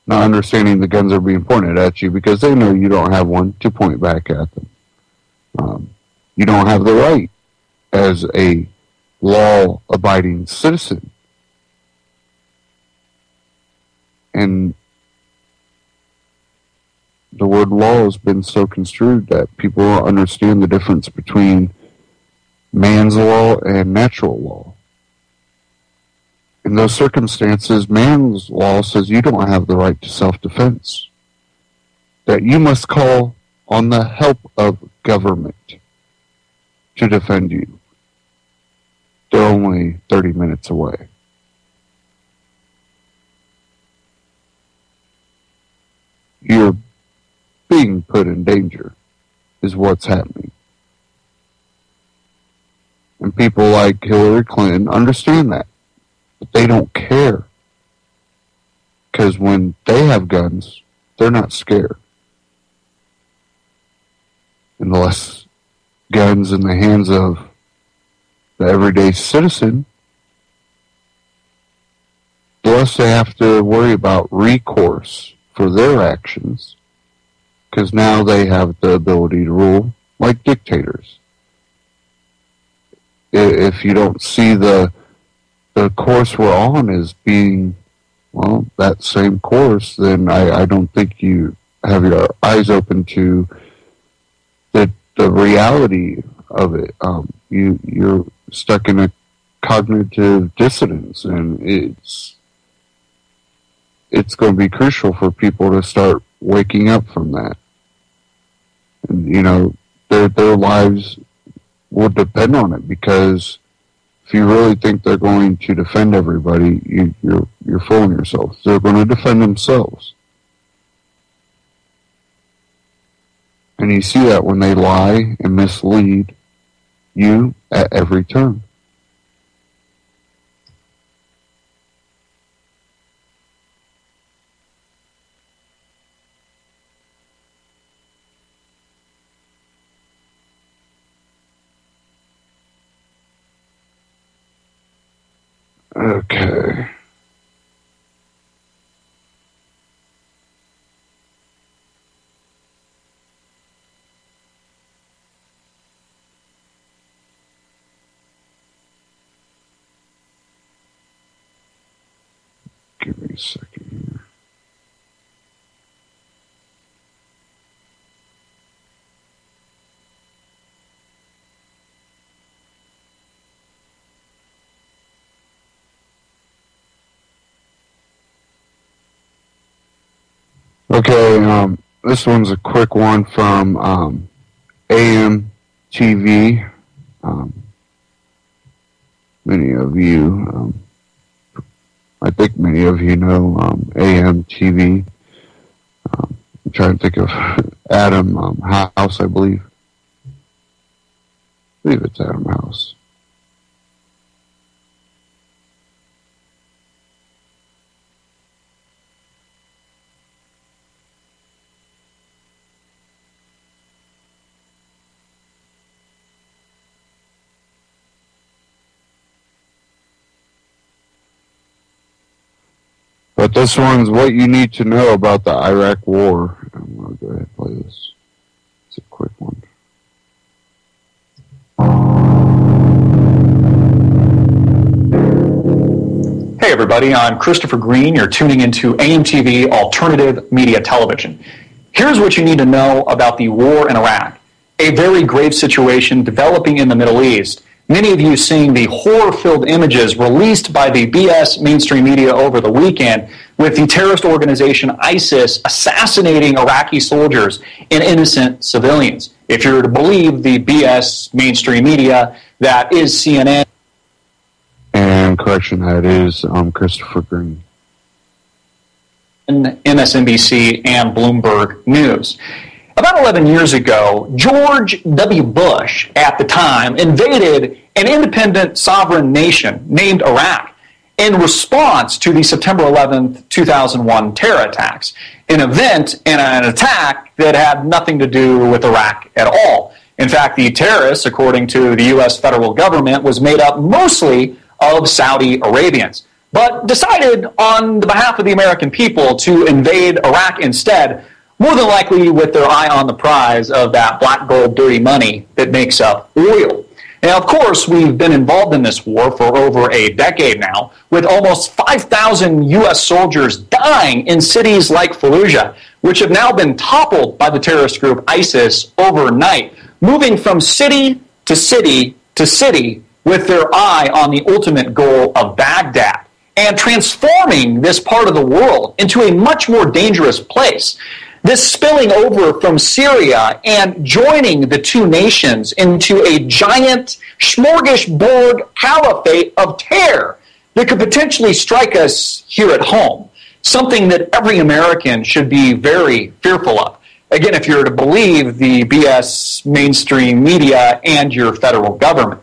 Not understanding the guns are being pointed at you because they know you don't have one to point back at them. You don't have the right as a law-abiding citizen. And the word law has been so construed that people don't understand the difference between man's law and natural law. In those circumstances, man's law says you don't have the right to self-defense, that you must call on the help of government to defend you. They're only 30 minutes away. You're being put in danger is what's happening. And people like Hillary Clinton understand that. But they don't care. Because when they have guns, they're not scared. And the less guns in the hands of the everyday citizen, the less they have to worry about recourse for their actions. Because now they have the ability to rule like dictators. If you don't see the course we're on as being, well, that same course, then I don't think you have your eyes open to the reality of it. You're stuck in a cognitive dissonance, and it's going to be crucial for people to start waking up from that. And, their lives will depend on it, because if you really think they're going to defend everybody, you're fooling yourself. They're going to defend themselves. And you see that when they lie and mislead you at every turn. Okay. Give me a second here. Okay, this one's a quick one from AM TV. Many of you, I think many of you know AM TV. I'm trying to think of Adam House, I believe. I believe it's Adam House. But this one's what you need to know about the Iraq War. I'm going to go ahead and play this. It's a quick one. Hey everybody, I'm Christopher Green. You're tuning into AMTV Alternative Media Television. Here's what you need to know about the war in Iraq. A very grave situation developing in the Middle East. Many of you seeing the horror-filled images released by the BS mainstream media over the weekend with the terrorist organization ISIS assassinating Iraqi soldiers and innocent civilians. If you're to believe the BS mainstream media, that is CNN. And correction, that is Christopher Green. MSNBC and Bloomberg News. About 11 years ago, George W. Bush, at the time, invaded an independent sovereign nation named Iraq in response to the September 11th, 2001 terror attacks, an event and an attack that had nothing to do with Iraq at all. In fact, the terrorists, according to the U.S. federal government, was made up mostly of Saudi Arabians, but decided on the behalf of the American people to invade Iraq instead, more than likely with their eye on the prize of that black gold dirty money that makes up oil. Now, of course, we've been involved in this war for over a decade now, with almost 5,000 U.S. soldiers dying in cities like Fallujah, which have now been toppled by the terrorist group ISIS overnight, moving from city to city to city with their eye on the ultimate goal of Baghdad, and transforming this part of the world into a much more dangerous place. This spilling over from Syria and joining the two nations into a giant smorgasbord caliphate of terror that could potentially strike us here at home, something that every American should be very fearful of. Again, if you're to believe the BS mainstream media and your federal government.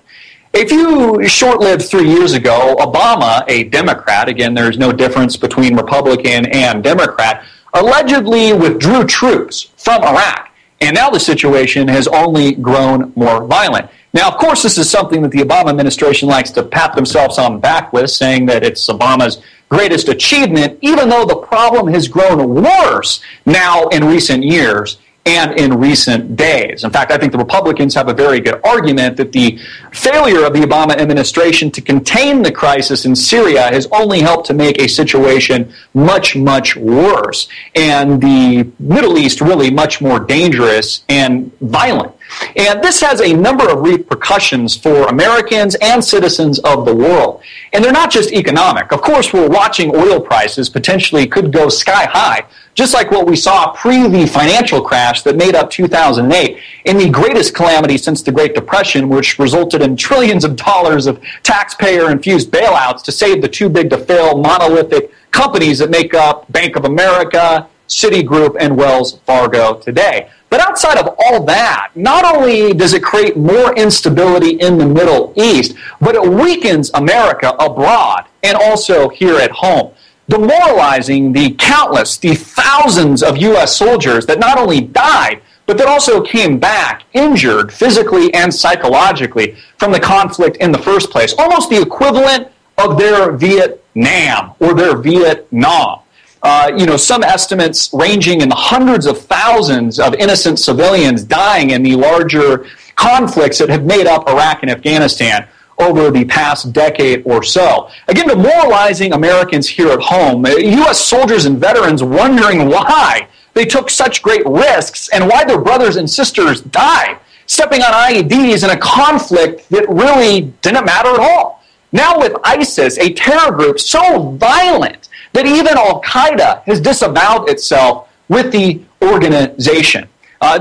A few short-lived 3 years ago, Obama, a Democrat, again, there's no difference between Republican and Democrat, allegedly withdrew troops from Iraq. And now the situation has only grown more violent. Now, of course, this is something that the Obama administration likes to pat themselves on the back with, saying that it's Obama's greatest achievement, even though the problem has grown worse now in recent years and in recent days. In fact, I think the Republicans have a very good argument that the failure of the Obama administration to contain the crisis in Syria has only helped to make a situation much, much worse, and the Middle East really much more dangerous and violent. And this has a number of repercussions for Americans and citizens of the world. And they're not just economic. Of course, we're watching oil prices potentially could go sky high, just like what we saw pre the financial crash that made up 2008, in the greatest calamity since the Great Depression, which resulted in trillions of dollars of taxpayer-infused bailouts to save the too-big-to-fail monolithic companies that make up Bank of America, Citigroup, and Wells Fargo today. But outside of all that, not only does it create more instability in the Middle East, but it weakens America abroad and also here at home, demoralizing the thousands of U.S. soldiers that not only died, but that also came back injured physically and psychologically from the conflict in the first place, almost the equivalent of their Vietnam or their Vietnam. Some estimates ranging in the hundreds of thousands of innocent civilians dying in the larger conflicts that have made up Iraq and Afghanistan over the past decade or so. Again, demoralizing Americans here at home, U.S. soldiers and veterans wondering why they took such great risks and why their brothers and sisters died, stepping on IEDs in a conflict that really didn't matter at all. Now with ISIS, a terror group so violent that even Al-Qaeda has disavowed itself with the organization.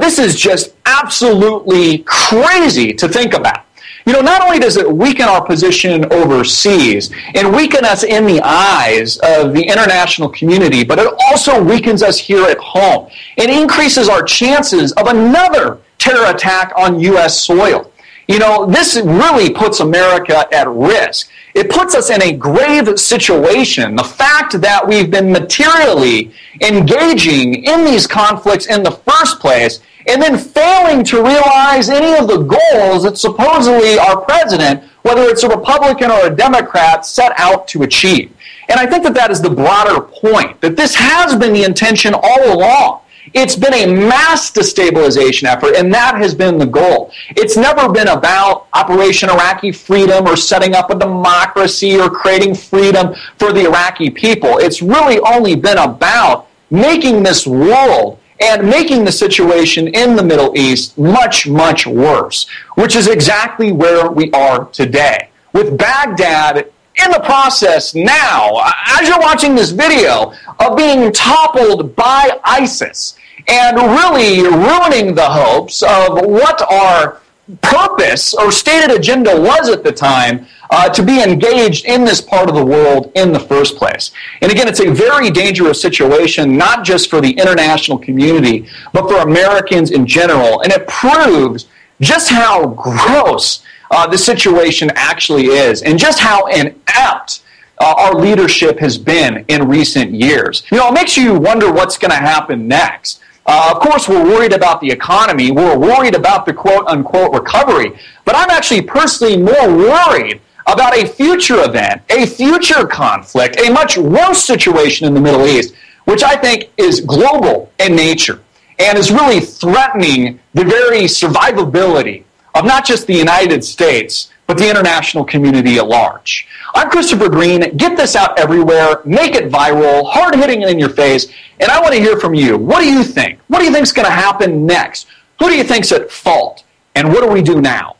This is just absolutely crazy to think about. Not only does it weaken our position overseas and weaken us in the eyes of the international community, but it also weakens us here at home. It increases our chances of another terror attack on U.S. soil. This really puts America at risk. It puts us in a grave situation. The fact that we've been materially engaging in these conflicts in the first place and then failing to realize any of the goals that supposedly our president, whether it's a Republican or a Democrat, set out to achieve. And I think that is the broader point, that this has been the intention all along. It's been a mass destabilization effort, and that has been the goal. It's never been about Operation Iraqi Freedom or setting up a democracy or creating freedom for the Iraqi people. It's really only been about making this world and making the situation in the Middle East much, much worse, which is exactly where we are today. With Baghdad in the process now, as you're watching this video, of being toppled by ISIS and really ruining the hopes of what our purpose or stated agenda was at the time to be engaged in this part of the world in the first place. And again, it's a very dangerous situation, not just for the international community, but for Americans in general. And it proves just how gross the situation actually is and just how inept our leadership has been in recent years. It makes you wonder what's going to happen next. Of course, we're worried about the economy. We're worried about the quote-unquote recovery. But I'm actually personally more worried about a future event, a future conflict, a much worse situation in the Middle East, which I think is global in nature and is really threatening the very survivability of not just the United States, but the international community at large. I'm Christopher Green. Get this out everywhere. Make it viral, hard-hitting it in your face. And I want to hear from you. What do you think? What do you think is going to happen next? Who do you think's at fault? And what do we do now?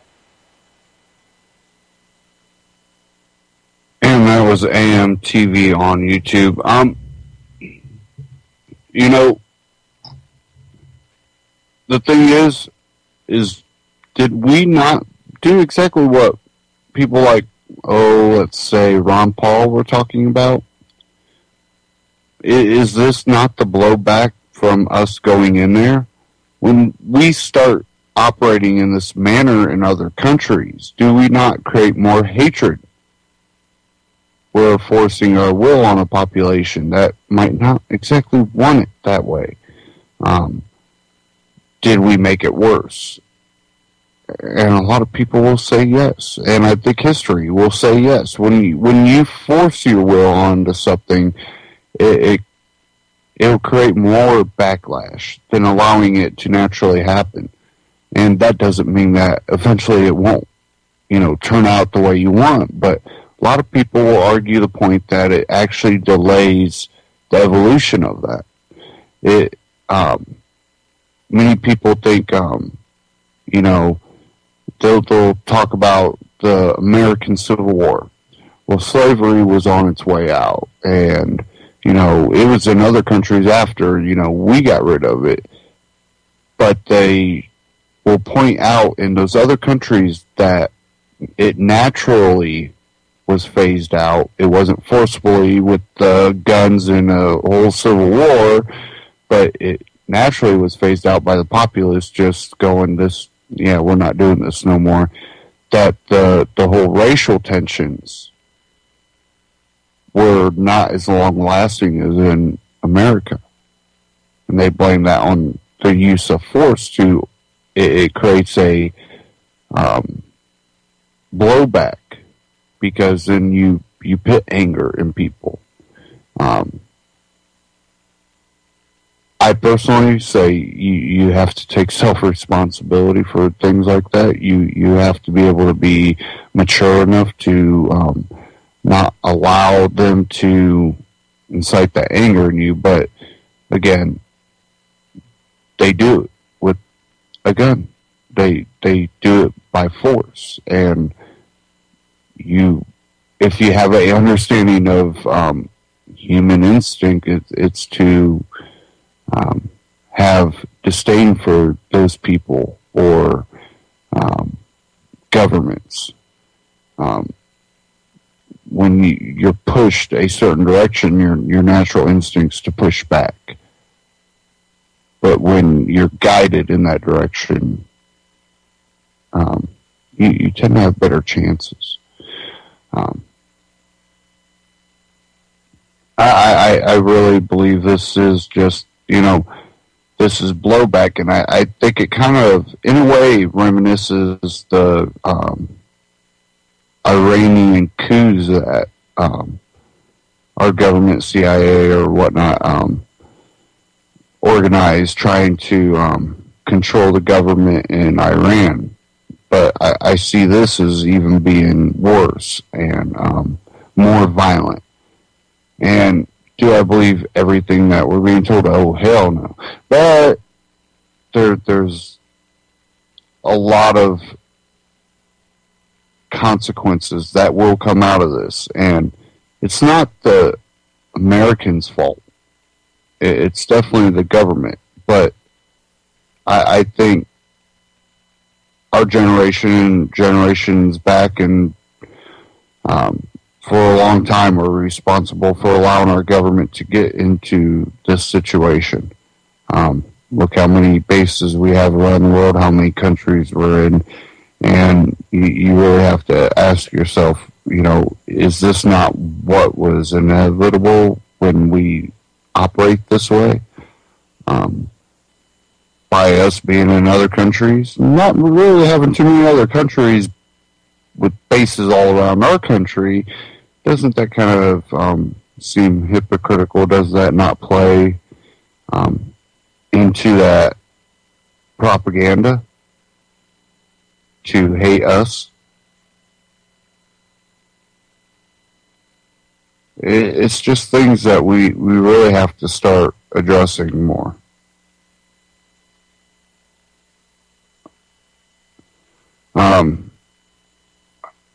And that was AMTV on YouTube. The thing is did we not do exactly what people like, let's say Ron Paul were talking about? Is this not the blowback from us going in there? When we start operating in this manner in other countries, do we not create more hatred? We're forcing our will on a population that might not exactly want it that way. Did we make it worse? And a lot of people will say yes. And I think history will say yes. When you force your will onto something, it'll create more backlash than allowing it to naturally happen. And that doesn't mean that eventually it won't, turn out the way you want. But a lot of people will argue the point that it actually delays the evolution of that. Many people think, they'll talk about the American Civil War. Well, slavery was on its way out, and, it was in other countries after, we got rid of it. But they will point out in those other countries that it naturally was phased out. It wasn't forcibly with the guns and a whole civil war, but it naturally was phased out by the populace just going, we're not doing this no more. That the whole racial tensions were not as long-lasting as in America. And they blame that on the use of force it creates a blowback, because then you put anger in people. I personally say you have to take self-responsibility for things like that. You have to be able to be mature enough to not allow them to incite that anger in you. But again, they do it with a gun. They do it by force. And if you have an understanding of human instinct, it's to have disdain for those people or gun governments. When you're pushed a certain direction, your natural instincts to push back. But when you're guided in that direction, you tend to have better chances. I really believe this is just, this is blowback, and I think it kind of, in a way, reminisces the Iranian coups that our government, CIA or whatnot, organized, trying to control the government in Iran. But I see this as even being worse and more violent. And do I believe everything that we're being told? Oh, hell no. But there's a lot of consequences that will come out of this. And it's not the Americans' fault. It's definitely the government. But I think our generation, generations back, and for a long time were responsible for allowing our government to get into this situation. Look how many bases we have around the world, how many countries we're in, and you really have to ask yourself, is this not what was inevitable when we operate this way? By us being in other countries, not really having too many other countries with bases all around our country, doesn't that kind of seem hypocritical? Does that not play into that propaganda to hate us? It's just things that we really have to start addressing more.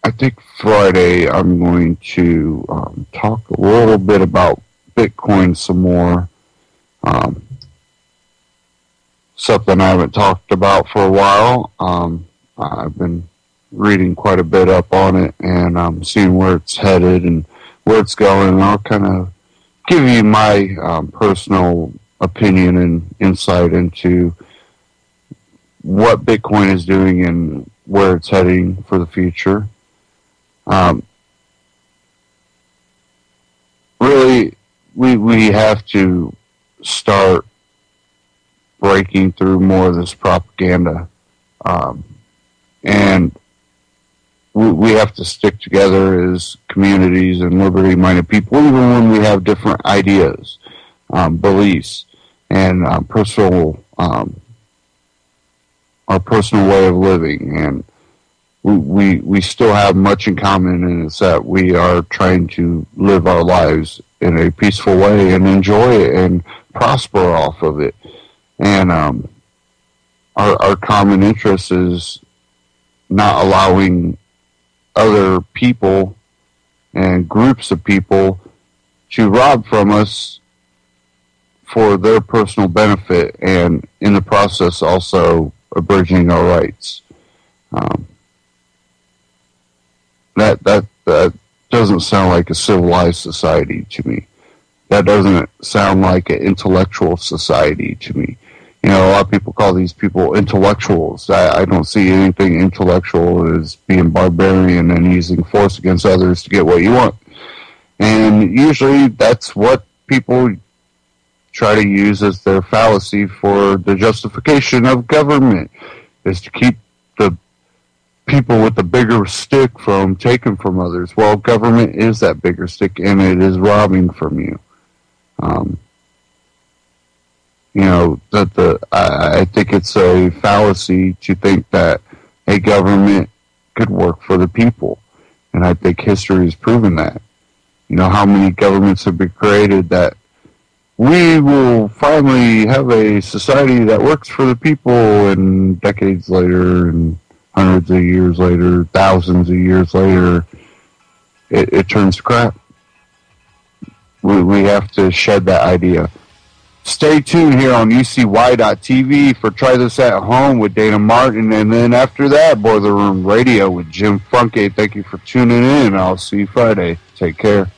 I think Friday I'm going to talk a little bit about Bitcoin some more. Something I haven't talked about for a while. I've been reading quite a bit up on it and seeing where it's headed and where it's going. And I'll kind of give you my personal opinion and insight into what Bitcoin is doing and where it's heading for the future. Really, we have to start breaking through more of this propaganda. And we have to stick together as communities and liberty-minded people, even when we have different ideas, beliefs, and our personal way of living. And we still have much in common, and it's that we are trying to live our lives in a peaceful way and enjoy it and prosper off of it. And our common interest is not allowing other people and groups of people to rob from us for their personal benefit, and in the process also abridging our rights. That doesn't sound like a civilized society to me. That doesn't sound like an intellectual society to me. A lot of people call these people intellectuals. I don't see anything intellectual as being barbarian and using force against others to get what you want. And usually that's what people try to use as their fallacy for the justification of government, is to keep the people with the bigger stick from taking from others. Well, government is that bigger stick, and it is robbing from you. I think it's a fallacy to think that a government could work for the people, and I think history has proven that. How many governments have been created that we will finally have a society that works for the people, and decades later and hundreds of years later, thousands of years later, it turns to crap. We have to shed that idea. Stay tuned here on UCY.TV for Try This at Home with Dana Martin, and then after that, Boiler Room Radio with Jim Funke. Thank you for tuning in. I'll see you Friday. Take care.